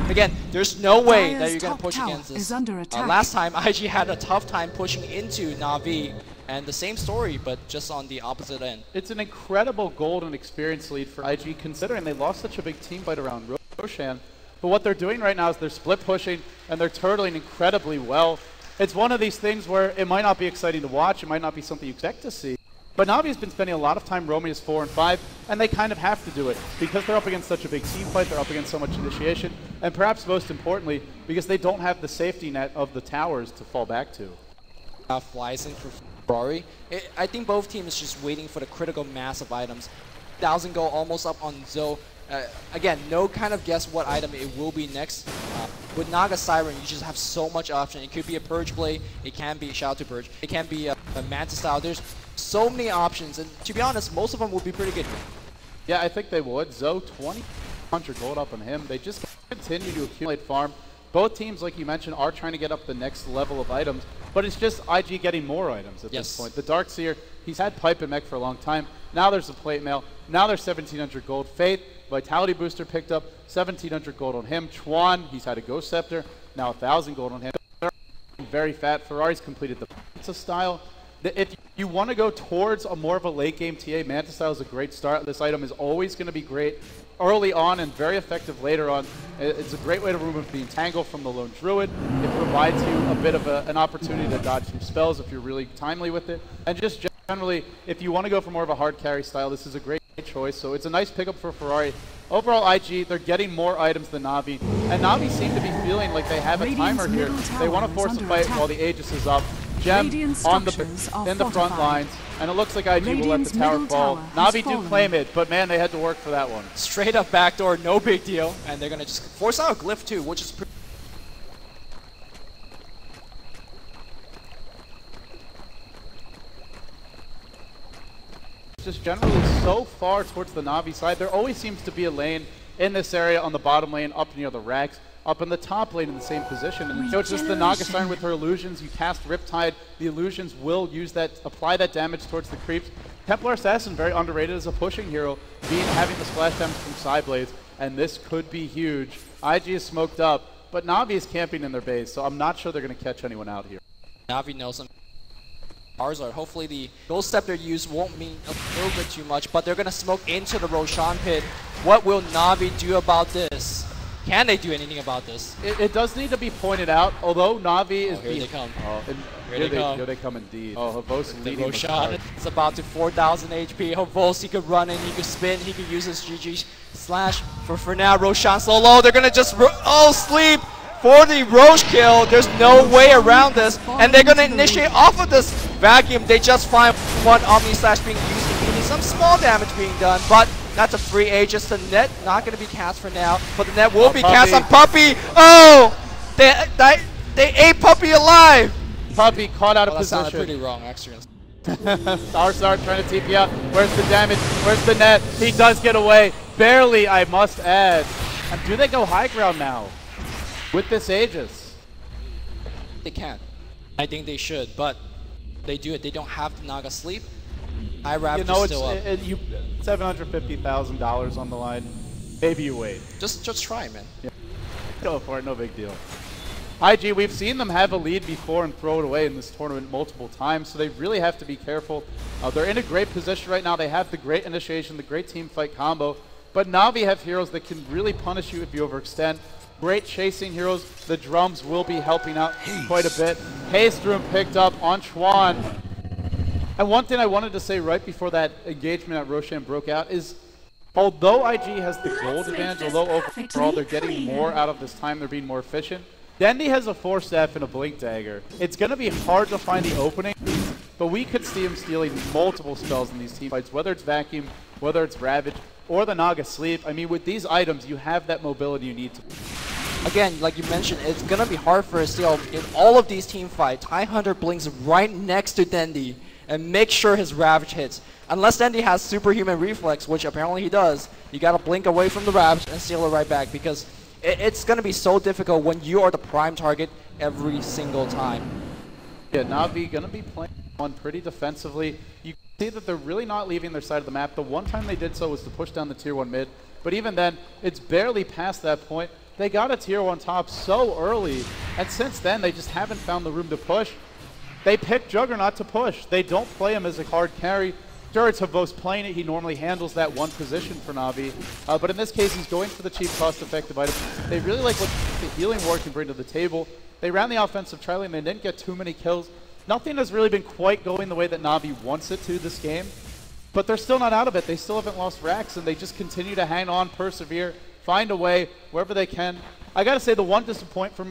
Again, there's no way that you're going to push against this. Last time, IG had a tough time pushing into Na'Vi, and the same story, but just on the opposite end. It's an incredible gold and experience lead for IG, considering they lost such a big team fight around Roshan. But what they're doing right now is they're split pushing, and they're turtling incredibly well. It's one of these things where it might not be exciting to watch, it might not be something you expect to see. But Na'Vi's been spending a lot of time roaming as 4 and 5, and they kind of have to do it because they're up against such a big team fight, they're up against so much initiation, and perhaps most importantly, because they don't have the safety net of the towers to fall back to. Flies in for Ferrari. I think both teams just waiting for the critical mass of items. 1,000 gold almost up on Zo. Again, no kind of guess what item it will be next. With Naga Siren, you just have so much option. It could be a Purge Blade, it can be Shout to Purge, it can be a Manta style. There's so many options, and to be honest, most of them would be pretty good. Yeah, I think they would. Zo, 2,100 gold up on him. They just continue to accumulate farm. Both teams, like you mentioned, are trying to get up the next level of items, but it's just IG getting more items at this point. The Darkseer, he's had Pipe and Mech for a long time. Now there's the Plate Mail. Now there's 1,700 gold. Faith, Vitality Booster picked up, 1,700 gold on him. Chuan, he's had a Ghost Scepter, now 1,000 gold on him. Very fat. Ferrari's completed the Manta style. If you want to go towards a more of a late game TA, Manta style is a great start. This item is always going to be great early on and very effective later on. It's a great way to remove the Entangle from the Lone Druid. It provides you a bit of an opportunity to dodge some spells if you're really timely with it. And just generally, if you want to go for more of a hard carry style, this is a great choice. So it's a nice pickup for Ferrari. Overall, IG, they're getting more items than Na'Vi, and Na'Vi seem to be feeling like they have a timer here. They want to force a fight while the Aegis is up. Gem on in the front lines, and it looks like IG will let the tower fall. Na'Vi do claim it, but man, they had to work for that one. Straight up backdoor, no big deal, and they're going to just force out a glyph too, which is pretty. Just generally so far towards the Na'Vi side. There always seems to be a lane in this area on the bottom lane up near the racks, up in the top lane in the same position. And so it's just the Naga Siren with her illusions. You cast Riptide, the illusions will use that, apply that damage towards the creeps. Templar Assassin, very underrated as a pushing hero, having the splash damage from Psyblades, and this could be huge. IG is smoked up, but Na'Vi is camping in their base, so I'm not sure they're going to catch anyone out here. Na'Vi knows them. Charizard. Hopefully the gold step they use won't mean a little bit too much, but they're going to smoke into the Roshan pit. What will Na'Vi do about this? Can they do anything about this? It does need to be pointed out, although Na'Vi is... Here they come. Here they come indeed. Oh, Havos leading Roshan is about to 4,000 HP. Havos, he could run in, he could spin, he could use his GG slash. For now, Roshan so low. They're going to just... sleep! For the Roche kill, there's no way around this, and they're going to initiate off of this vacuum. They just find one Omni Slash being used immediately, some small damage being done, but that's a free Aegis. The net not going to be cast for now, but the net will be cast on Puppey. Oh! They ate Puppey alive! Puppey caught out of position. That sounded pretty wrong, actually. Starstar trying to TP out. Where's the damage? Where's the net? He does get away. Barely, I must add. And do they go high ground now? With this Aegis? They can. I think they should, but they do it. They don't have the Naga sleep. Ravage is still up. $750,000 on the line. Maybe you wait. Just try, man. Yeah. Go for it, no big deal. IG, we've seen them have a lead before and throw it away in this tournament multiple times, so they really have to be careful. They're in a great position right now. They have the great initiation, the great team fight combo, but Na'Vi have heroes that can really punish you if you overextend. Great chasing heroes. The drums will be helping out quite a bit. Haste Room picked up on Chuan. And one thing I wanted to say right before that engagement at Roshan broke out is, although IG has the gold advantage, although overall they're getting more out of this time, they're being more efficient, Dendi has a Force Staff and a Blink Dagger. It's going to be hard to find the opening, but we could see him stealing multiple spells in these team fights, whether it's Vacuum, whether it's Ravage, or the Naga Sleep. I mean, with these items, you have that mobility you need to. Again, like you mentioned, it's going to be hard for a steal in all of these team fights. TIE Hunter blinks right next to Dendi and make sure his Ravage hits. Unless Dendi has superhuman reflex, which apparently he does, you got to blink away from the Ravage and steal it right back, because it's going to be so difficult when you are the prime target every single time. Yeah, Na'Vi going to be playing on pretty defensively. You can see that they're really not leaving their side of the map. The one time they did so was to push down the tier 1 mid, but even then, it's barely past that point. They got a tier 1 top so early, and since then, they just haven't found the room to push. They pick Juggernaut to push. They don't play him as a hard carry. Sure, it's Havos playing it. He normally handles that one position for Na'Vi, but in this case, he's going for the cheap, cost-effective item. They really like what the healing ward can bring to the table. They ran the offensive tri-lane. They didn't get too many kills. Nothing has really been quite going the way that Na'Vi wants it to this game, but they're still not out of it. They still haven't lost racks, and they just continue to hang on, persevere, find a way wherever they can. I gotta say, the one disappointment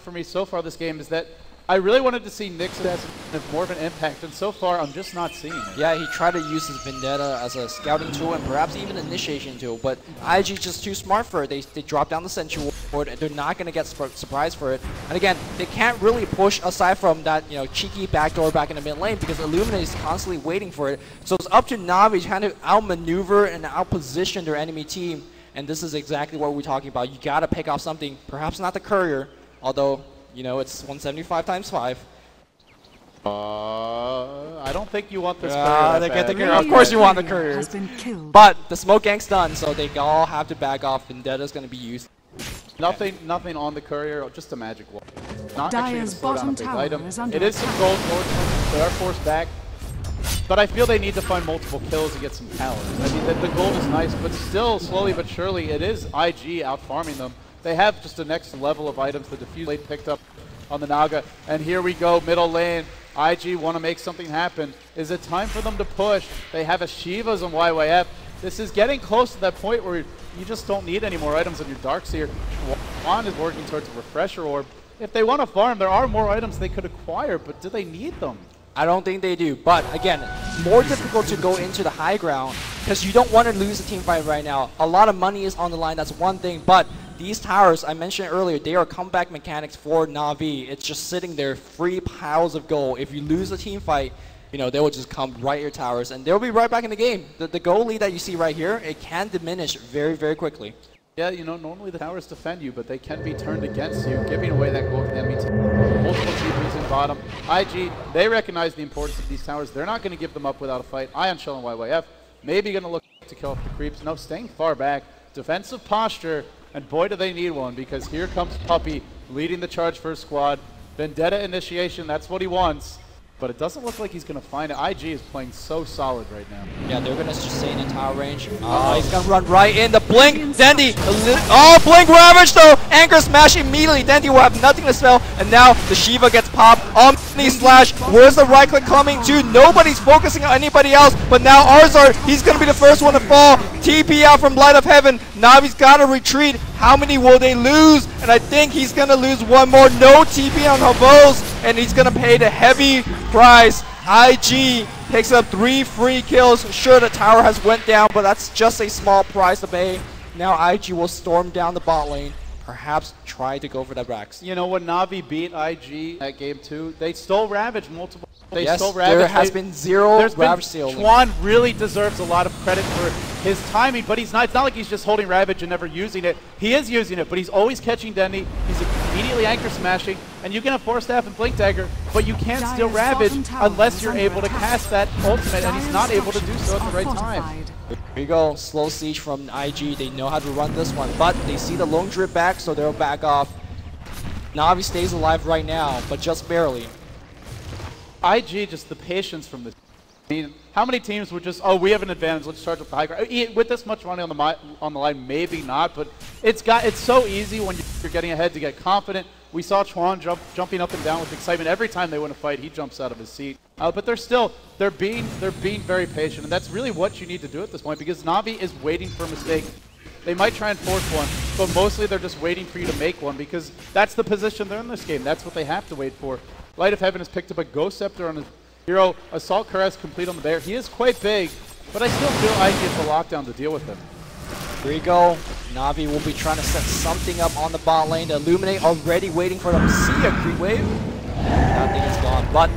for me so far this game is that I really wanted to see Nyx have more of an impact, and so far I'm just not seeing it. Yeah, he tried to use his Vendetta as a scouting tool and perhaps even an initiation tool, but IG just too smart for it. They drop down the Sentry Ward, and they're not going to get surprised for it. And again, they can't really push aside from that, you know, cheeky backdoor back in the mid lane, because Illuminate is constantly waiting for it. So it's up to Na'Vi trying to outmaneuver and outposition their enemy team, and this is exactly what we're talking about. You got to pick off something, perhaps not the Courier, although, you know, it's 175 times 5. I don't think you want this Courier. Of course you want the Couriers. But the smoke gank's done, so they all have to back off. Vendetta's going to be used. Nothing on the Courier, just a magic wall. Not actually going to slow down a big item. It is some gold towards them. They are forced back. But I feel they need to find multiple kills to get some power. I mean, the gold is nice, but still, slowly but surely, it is IG out farming them. They have just the next level of items. The diffuse lane picked up on the Naga. And here we go, middle lane. IG want to make something happen. Is it time for them to push? They have a Shivas on YYF. This is getting close to that point where you just don't need any more items on your Darkseer. Juan is working towards a Refresher Orb. If they want to farm, there are more items they could acquire, but do they need them? I don't think they do, but again, more difficult to go into the high ground because you don't want to lose a team fight right now. A lot of money is on the line, that's one thing, but these towers, I mentioned earlier, they are comeback mechanics for Na'Vi. It's just sitting there, free piles of gold. If you lose a team fight, you know, they will just come right at your towers, and they'll be right back in the game. The gold lead that you see right here, it can diminish very, very quickly. Yeah, you know, normally the towers defend you, but they can be turned against you. Giving away that gold can be multiple TPs in bottom. IG, they recognize the importance of these towers. They're not going to give them up without a fight. Ion Shell and YYF maybe going to look to kill off the creeps. No, staying far back. Defensive posture, and boy do they need one, because here comes Puppey leading the charge for his squad. Vendetta initiation, that's what he wants. But it doesn't look like he's going to find it. IG is playing so solid right now. Yeah, they're going to just stay in the tower range. He's going to run right in. The Blink, Dandy. Oh, Blink Ravage though. Anchor smash immediately. Dandy will have nothing to spell. And now the Shiva gets popped. Slash. Where's the right click coming to? Nobody's focusing on anybody else. But now Arzard, he's going to be the first one to fall. TP out from Light of Heaven. Navi's got to retreat. How many will they lose? And I think he's going to lose one more. No TP on Havos. And he's going to pay the heavy price. IG takes up 3 free kills. Sure, the tower has went down, but that's just a small price to pay. Now IG will storm down the bot lane. Perhaps try to go for the Brax. You know, when Na'Vi beat IG at game 2, they stole Ravage multiple. Yes, there has been 0 Ravage stealing. Juan really deserves a lot of credit for his timing, but he's not. It's not like he's just holding Ravage and never using it. He is using it, but he's always catching Dendy. He's immediately anchor smashing, and you can have Force Staff and Blink Dagger, but you can't steal Ravage unless you're able to cast that ultimate, and he's not able to do so at the right time. Here you go, slow siege from IG. They know how to run this one, but they see the lone drip back, so they'll back off. Na'Vi stays alive right now, but just barely. IG, just the patience from this. I mean, how many teams would just, oh, we have an advantage, let's charge up the high ground. With this much money on the line, maybe not, but it's so easy when you're getting ahead to get confident. We saw Chuan jumping up and down with excitement every time they win a fight. He jumps out of his seat, but they're being very patient, and that's really what you need to do at this point, because Na'Vi is waiting for a mistake. They might try and force one, but mostly they're just waiting for you to make one, because that's the position they're in this game. That's what they have to wait for. Light of Heaven has picked up a Ghost Scepter on his hero. Assault Caress complete on the bear. He is quite big, but I still feel IG has the lockdown to deal with him. Here you go. Na'Vi will be trying to set something up on the bot lane. The Illuminate already waiting for them to see a creep wave. That thing is gone, but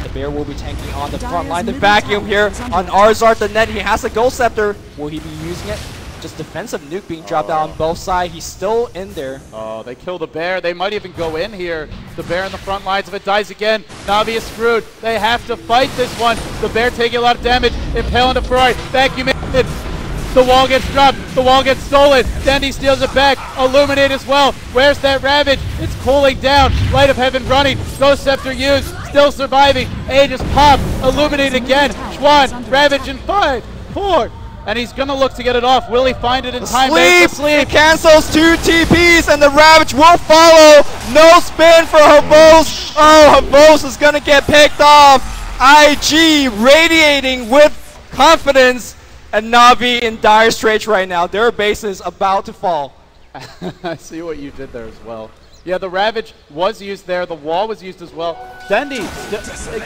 the bear will be tanking on the front line. The vacuum here on Arzard, the net. He has a Ghost Scepter. Will he be using it? Just defensive nuke being dropped out on both sides. He's still in there. Oh, they kill the bear. They might even go in here. The bear in the front lines. If it dies again, Na'Vi is screwed. They have to fight this one. The bear taking a lot of damage. Impale into Ferrari. Vacuum in. The wall gets dropped. The wall gets stolen. Dandy steals it back. Illuminate as well. Where's that Ravage? It's cooling down. Light of Heaven running. Ghost Scepter used. Still surviving. Aegis pop. Illuminate again. Schwan. Ravage in 5, 4. And he's going to look to get it off. Will he find it in time? Sleep! It cancels 2 TPs, and the Ravage will follow. No spin for Havos. Oh, Havos is going to get picked off. IG radiating with confidence, and Na'Vi in dire straits right now. Their base is about to fall. I see what you did there as well. Yeah, the Ravage was used there. The wall was used as well. Dendy,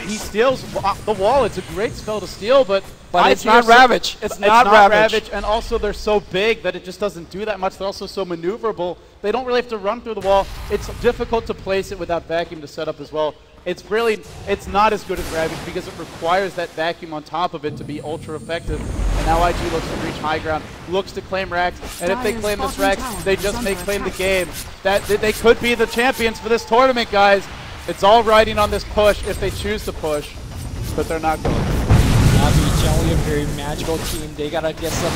he steals the wall. It's a great spell to steal, but it's not Ravage. It's not Ravage. And also, they're so big that it just doesn't do that much. They're also so maneuverable. They don't really have to run through the wall. It's difficult to place it without vacuum to set up as well. It's not as good as Ravage because it requires that vacuum on top of it to be ultra effective. And now IG looks to reach high ground, looks to claim Rax, and if they claim this Rax, they just may claim the game. They could be the champions for this tournament, guys. It's all riding on this push if they choose to push, but they're not going. Na'Vi generally a very magical team. They gotta get some.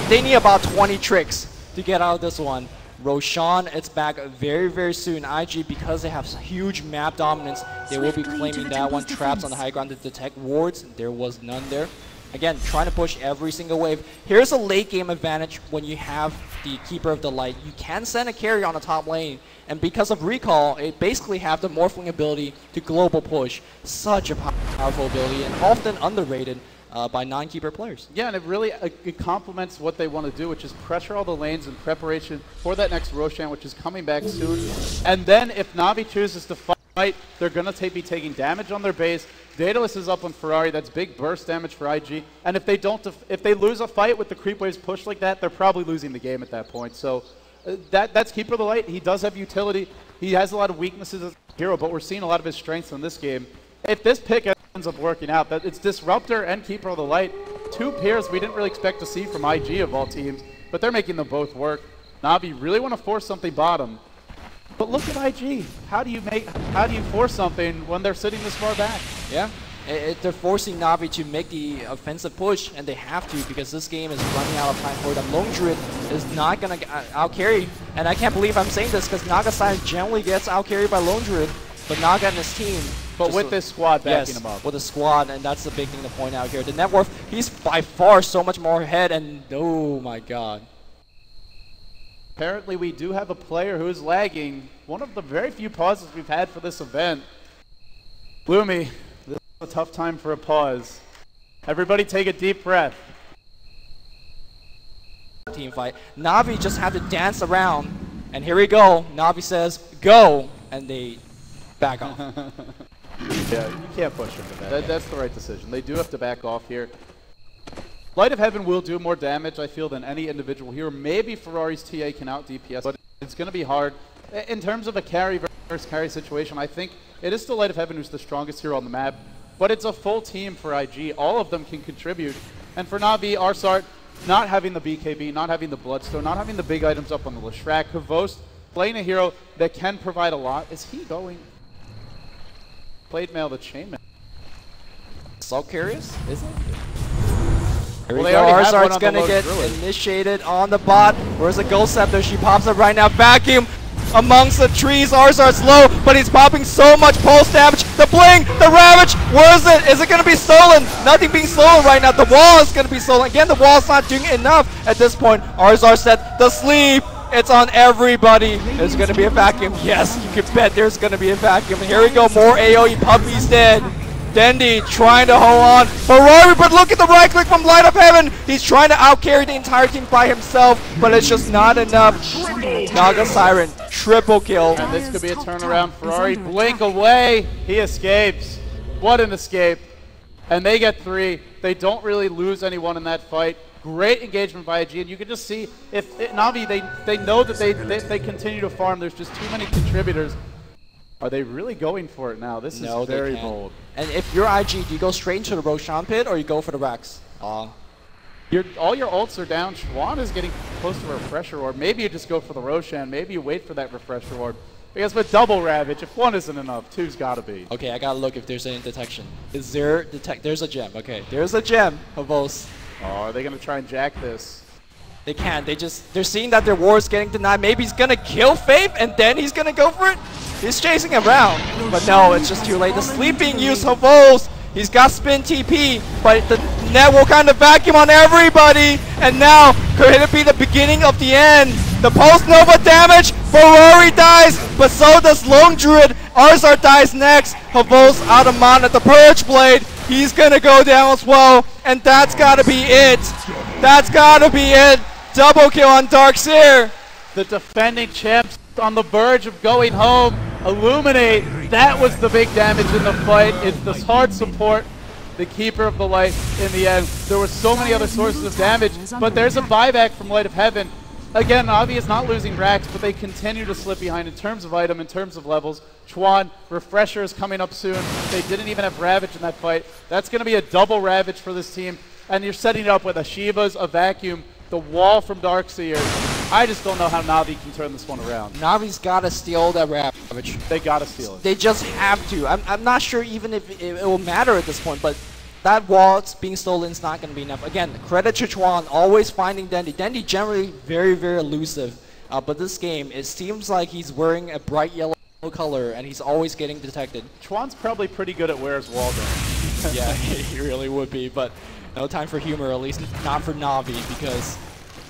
They need about 20 tricks to get out of this one. Roshan, it's back very, very soon. IG, because they have huge map dominance, they will be claiming that one. Traps on the high ground to detect wards. There was none there. Again, trying to push every single wave. Here's a late game advantage when you have the Keeper of the Light. You can send a carry on the top lane, and because of recall, it basically have the morphling ability to global push. Such a powerful ability and often underrated. by non-keeper players. Yeah, and it really it complements what they want to do, which is pressure all the lanes in preparation for that next Roshan, which is coming back soon. And then if Na'Vi chooses to fight, they're going to be taking damage on their base. Daedalus is up on Ferrari. That's big burst damage for IG. And if they don't, if they lose a fight with the creep waves push like that, they're probably losing the game at that point. So that's Keeper of the Light. He does have utility. He has a lot of weaknesses as a hero, but we're seeing a lot of his strengths in this game. If this pick ends up working out, that it's Disruptor and Keeper of the Light, two pairs we didn't really expect to see from IG of all teams, but they're making them both work. Na'Vi really want to force something bottom. But look at IG. How do you force something when they're sitting this far back? Yeah, they're forcing Na'Vi to make the offensive push, and they have to because this game is running out of time for them. Lone Druid is not going to out-carry, and I can't believe I'm saying this because Naga side generally gets out-carried by Lone Druid, but Naga and his team. But with this squad backing him up. With a squad, and that's the big thing to point out here. The net worth, he's by far so much more ahead, and oh my god. Apparently we do have a player who is lagging. One of the very few pauses we've had for this event. Bloomy, this is a tough time for a pause. Everybody take a deep breath. Team fight. Na'Vi just had to dance around, and here we go. Na'Vi says, go, and they back off. Yeah, you can't push him to that. That's the right decision. They do have to back off here. Light of Heaven will do more damage, I feel, than any individual hero. Maybe Ferrari's TA can out DPS, but it's going to be hard. In terms of a carry versus carry situation, I think it is still Light of Heaven who's the strongest hero on the map, but it's a full team for IG. All of them can contribute. And for Na'Vi, Arsart, not having the BKB, not having the Bloodstone, not having the big items up on the Leshrac, Kavos, playing a hero that can provide a lot. Is he going? Blade Mail the Chainmail. So curious, isn't it? Here Well, we go. Arsart's gonna get initiated on the bot. Where's the Ghost Scepter? She pops up right now. Vacuum amongst the trees. Arsart's low, but he's popping so much pulse damage. The Bling, the Ravage. Where is it? Is it gonna be stolen? Nothing being stolen right now. The wall is gonna be stolen. Again, the wall's not doing enough at this point. Arsart said the sleep. It's on everybody. There's gonna be a vacuum. Yes, you can bet there's gonna be a vacuum. And here we go. More AoE puppies dead. Dendy trying to hold on. Ferrari, but look at the right click from Light of Heaven. He's trying to out-carry the entire team by himself, but it's just not enough. Naga Siren, triple kill. And this could be a turnaround. Ferrari, blink away. He escapes. What an escape. And they get 3. They don't really lose anyone in that fight. Great engagement by IG, and you can just see if Na'Vi, they know that they continue to farm. There's just too many contributors. Are they really going for it now? This is very bold. And if you're IG, do you go straight into the Roshan pit or you go for the Rex? All your ults are down. Schwan is getting close to a refresher orb. Maybe you just go for the Roshan. Maybe you wait for that refresher orb. Because with double Ravage, if 1 isn't enough, 2's got to be. Okay, I gotta look if there's any detection. Is there There's a gem. Okay, there's a gem, Havos. Oh, are they going to try and jack this? They can't. They're seeing that their war is getting denied. Maybe he's gonna kill Faith and then he's gonna go for it. He's chasing around, but no, it's just too late. The sleeping use Havos. He's got spin TP, but the net will kind of vacuum on everybody. And now, could it be the beginning of the end? The post Nova damage. Ferrari dies, but so does Lone Druid. Arsart dies next. Havos out of mana. The Purge Blade. He's gonna go down as well, and that's gotta be it. That's gotta be it. Double kill on Darkseer. The defending champs on the verge of going home. Illuminate. That was the big damage in the fight. It's the hard support. The Keeper of the Light in the end. There were so many other sources of damage, but there's a buyback from Light of Heaven. Again, Na'Vi is not losing racks, but they continue to slip behind in terms of item, in terms of levels. Chuan, Refresher is coming up soon. They didn't even have Ravage in that fight. That's going to be a double Ravage for this team. And you're setting it up with a Shivas, a Vacuum, the wall from Darkseer. I just don't know how Na'Vi can turn this one around. Na'Vi's got to steal that Ravage. They got to steal it. They just have to. I'm not sure even if it will matter at this point, but that wall being stolen is not going to be enough. Again, credit to Chuan, always finding Dendy. Dendy generally very, very elusive. But this game, it seems like he's wearing a bright yellow color and he's always getting detected. Chuan's probably pretty good at Where's Waldo. Yeah, he really would be, but no time for humor, at least not for Na'Vi, because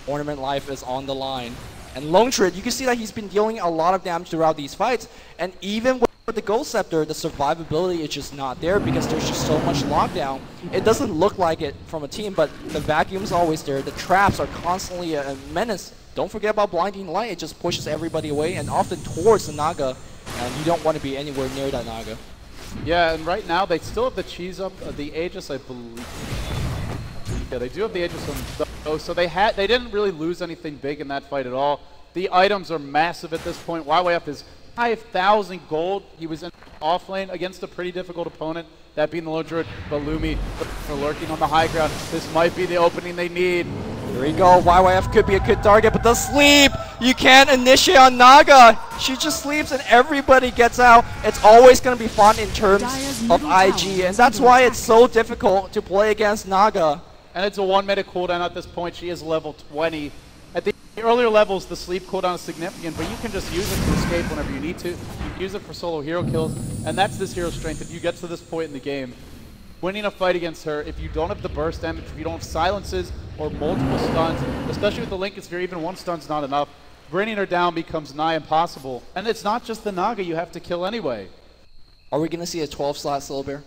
Ornament life is on the line. And Lone Druid, you can see that he's been dealing a lot of damage throughout these fights, and even with the Gold Scepter, the survivability is just not there because there's just so much lockdown. It doesn't look like it from a team, but the vacuum's always there. The traps are constantly a menace. Don't forget about Blinding Light. It just pushes everybody away and often towards the Naga, and you don't want to be anywhere near that Naga. Yeah, and right now they still have the cheese up, the Aegis, I believe. Yeah, they do have the Aegis on those, so they didn't really lose anything big in that fight at all. The items are massive at this point. YYF is 5,000 gold. He was in off lane against a pretty difficult opponent, that being the Lone Druid, but Lumi for lurking on the high ground. This might be the opening they need. Here we go. YYF could be a good target, but the sleep! You can't initiate on Naga. She just sleeps and everybody gets out. It's always going to be fun in terms of IG, and that's why it's so difficult to play against Naga. And it's a 1 minute cooldown at this point. She is level 20. At the earlier levels, the sleep cooldown is significant, but you can just use it to escape whenever you need to. You can use it for solo hero kills, and that's this hero's strength. If you get to this point in the game, winning a fight against her, if you don't have the burst damage, if you don't have silences or multiple stuns, especially with the Lincoln Sphere, even one stun's not enough, bringing her down becomes nigh impossible. And it's not just the Naga you have to kill anyway. Are we going to see a 12-slot Soul Bear?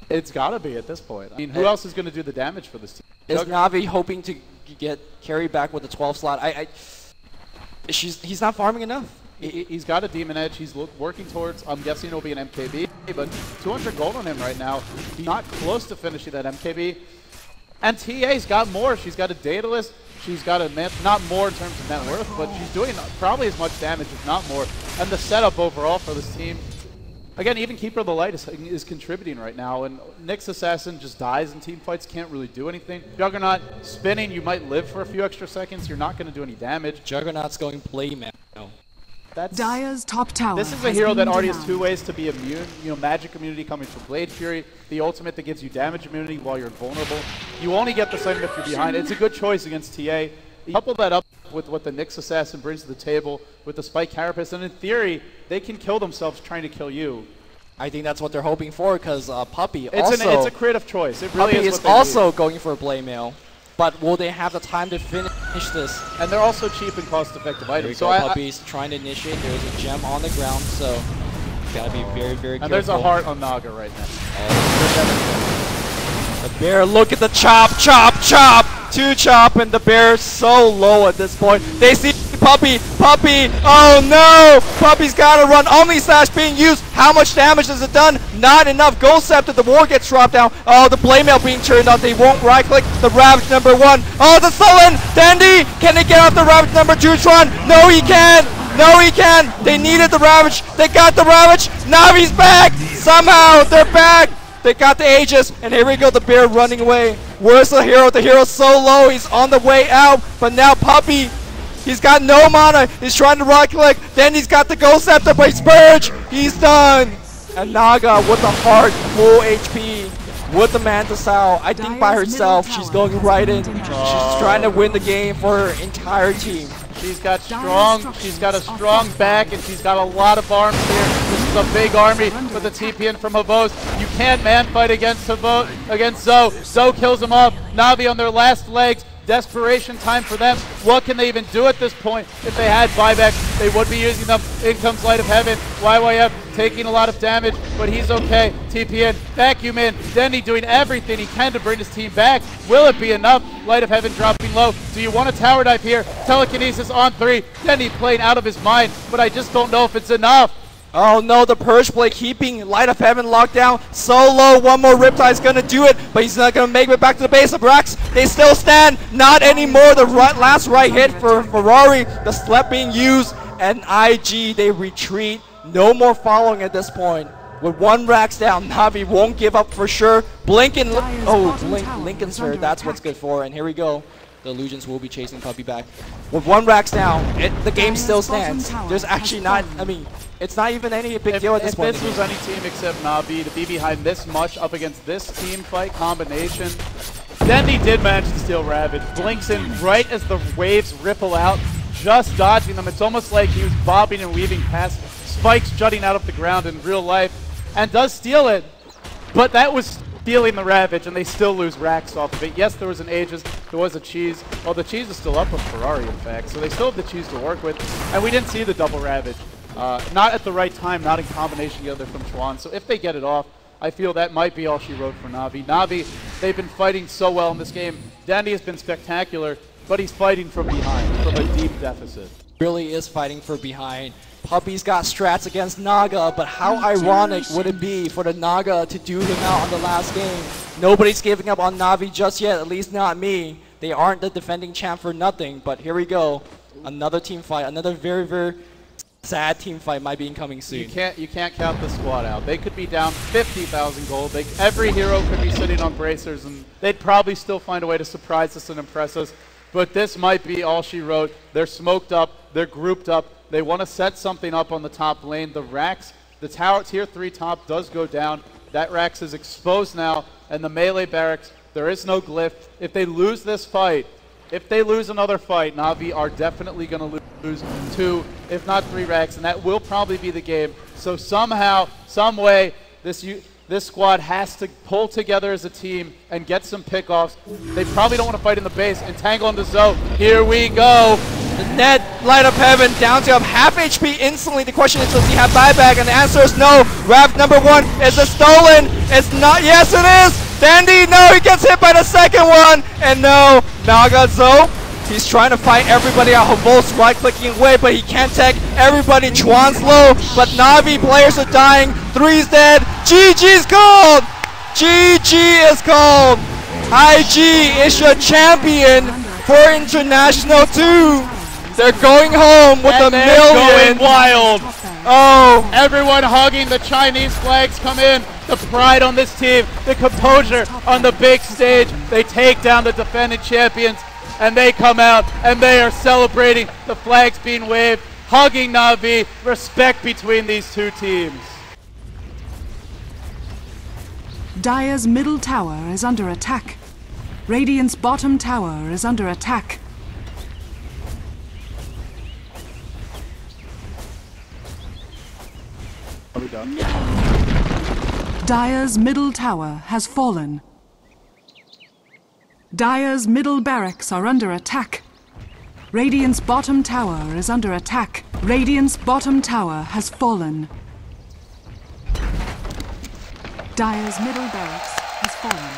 It's got to be at this point. I mean, who else is going to do the damage for this team? Is Navi hoping to get carried back with a 12-slot? He's not farming enough. He's got a Demon Edge. He's working towards, I'm guessing it'll be an MKB, but 200 gold on him right now. He's not close to finishing that MKB. And TA's got more. She's got a Daedalus. She's got a not more in terms of net worth, but she's doing probably as much damage, if not more. And the setup overall for this team, again, even Keeper of the Light is contributing right now, and Nyx Assassin just dies in team fights, can't really do anything. Juggernaut spinning, you might live for a few extra seconds, you're not going to do any damage. Juggernaut's going play man. Dire's top tower. This is a hero that already has 2 ways to be immune. You know, magic immunity coming from Blade Fury, the ultimate that gives you damage immunity while you're invulnerable. You only get the second if you're behind. It's a good choice against TA. You couple that up with what the Nyx Assassin brings to the table with the Spike Carapace, and in theory, they can kill themselves trying to kill you. I think that's what they're hoping for, because Puppey it's a creative choice. It really Puppey is what they also need. Going for a Blade Mail. But will they have the time to finish this? And they're also cheap and cost-effective items. So Puppey's trying to initiate. There's a gem on the ground, so gotta be very, very careful. And there's a heart on Naga right now. The bear, look at the chop, chop, chop! 2 chop, and the bear's so low at this point. They see Puppey, Puppey, oh no! Puppey's gotta run. Omni Slash being used. How much damage has it done? Not enough. Gold Scepter, the war gets dropped down. Oh, the Blade Mail being turned on. They won't right click. The Ravage #1. Oh, the Sullen! Dandy! Can they get off the Ravage #2 Tron? No, he can't! No, he can! They needed the Ravage. They got the Ravage. Navi's back! Somehow, they're back! They got the Aegis, and here we go, the bear running away. Where's the hero? The hero's so low, he's on the way out, but now Puppey, he's got no mana, he's trying to right click, then he's got the Gold Scepter by Spurge, he's done! And Naga with the heart, full HP, with the Manta Sao, I think by herself, she's going right in. She's trying to win the game for her entire team. She's got a strong back, and she's got a lot of arms here. This is a big army with the TP in from Havos. You can't man fight against Zoe. Zoe kills him off. Navi on their last legs. Desperation time for them. What can they even do at this point? If they had buybacks, they would be using them. In comes Light of Heaven. YYF taking a lot of damage, but he's okay. TP in, vacuum in. Denny doing everything he can to bring his team back. Will it be enough? Light of Heaven dropping low. Do you want a tower dive here? Telekinesis on 3. Denny playing out of his mind, but I just don't know if it's enough. Oh no, the Purge Blade keeping Light of Heaven locked down. So low, one more Riptide's gonna do it, but he's not gonna make it back to the base of Rex. They still stand, not anymore. The last right hit for Ferrari, the slap being used, and IG, they retreat. No more following at this point. With 1 Rax down, Navi won't give up for sure. Lincoln Sphere, that's what's good for, and here we go. The Illusions will be chasing Puppey back. With 1 Rax down, the game still stands. There's actually not, I mean, it's not even any big deal at this point. If this was any team except Navi to be behind this much up against this team fight combination, then he did manage to steal Ravage. Blinks in right as the waves ripple out, just dodging them. It's almost like he was bobbing and weaving past spikes jutting out of the ground in real life, and does steal it, but that was stealing the Ravage, and they still lose racks off of it. Yes, there was an Aegis, there was a cheese. Well, the cheese is still up with Ferrari, in fact, so they still have the cheese to work with, and we didn't see the double Ravage. not at the right time, not in combination together from Chuan. So if they get it off, I feel that might be all she wrote for Na'Vi. Na'Vi, they've been fighting so well in this game. Dandy has been spectacular, but he's fighting from behind, from a deep deficit. Really is fighting for behind. Puppy's got strats against Naga, but how ironic would it be for the Naga to do him out on the last game? Nobody's giving up on Na'Vi just yet, at least not me. They aren't the defending champ for nothing, but here we go. Another team fight, another very, very sad team fight might be incoming soon. You can't count the squad out. They could be down 50,000 gold. Every hero could be sitting on bracers, and they'd probably still find a way to surprise us and impress us. But this might be all she wrote. They're smoked up. They're grouped up. They want to set something up on the top lane. The Rax, the tower, tier 3 top does go down. That Rax is exposed now, and the melee barracks, there is no glyph. If they lose this fight, if they lose another fight, Na'Vi are definitely going to lose 2, if not 3 Rax, and that will probably be the game. So somehow, some way, this squad has to pull together as a team and get some pickoffs. They probably don't want to fight in the base. Entangle into Zoe. Here we go. The net, light up heaven, down to half HP instantly. The question is, does he have buyback? And the answer is no. Raft number 1, is it stolen? It's not. Yes, it is. Dandy, no, he gets hit by the second one. And no, Naga Zoe, he's trying to fight everybody out of most right-clicking way, but he can't tag everybody. Chuan's low, but Na'Vi players are dying. 3's dead. GG's called. GG is called. IG is your champion for International 2. They're going home with a million. Going wild. Oh, everyone hugging the Chinese flags come in. The pride on this team, the composure on the big stage. They take down the defending champions, and they come out and they are celebrating. The flags being waved, hugging Na'Vi. Respect between these two teams. Dire's middle tower is under attack. Radiant's bottom tower is under attack. Are we done? Dire's middle tower has fallen. Dire's middle barracks are under attack. Radiant's bottom tower is under attack. Radiant's bottom tower has fallen. Dire's middle barracks has fallen.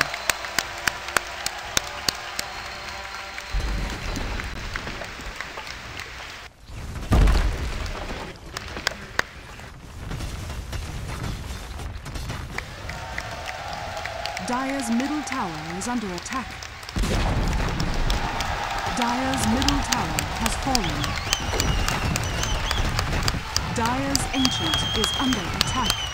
Dire's middle tower is under attack. Dire's middle tower has fallen. Dire's ancient is under attack.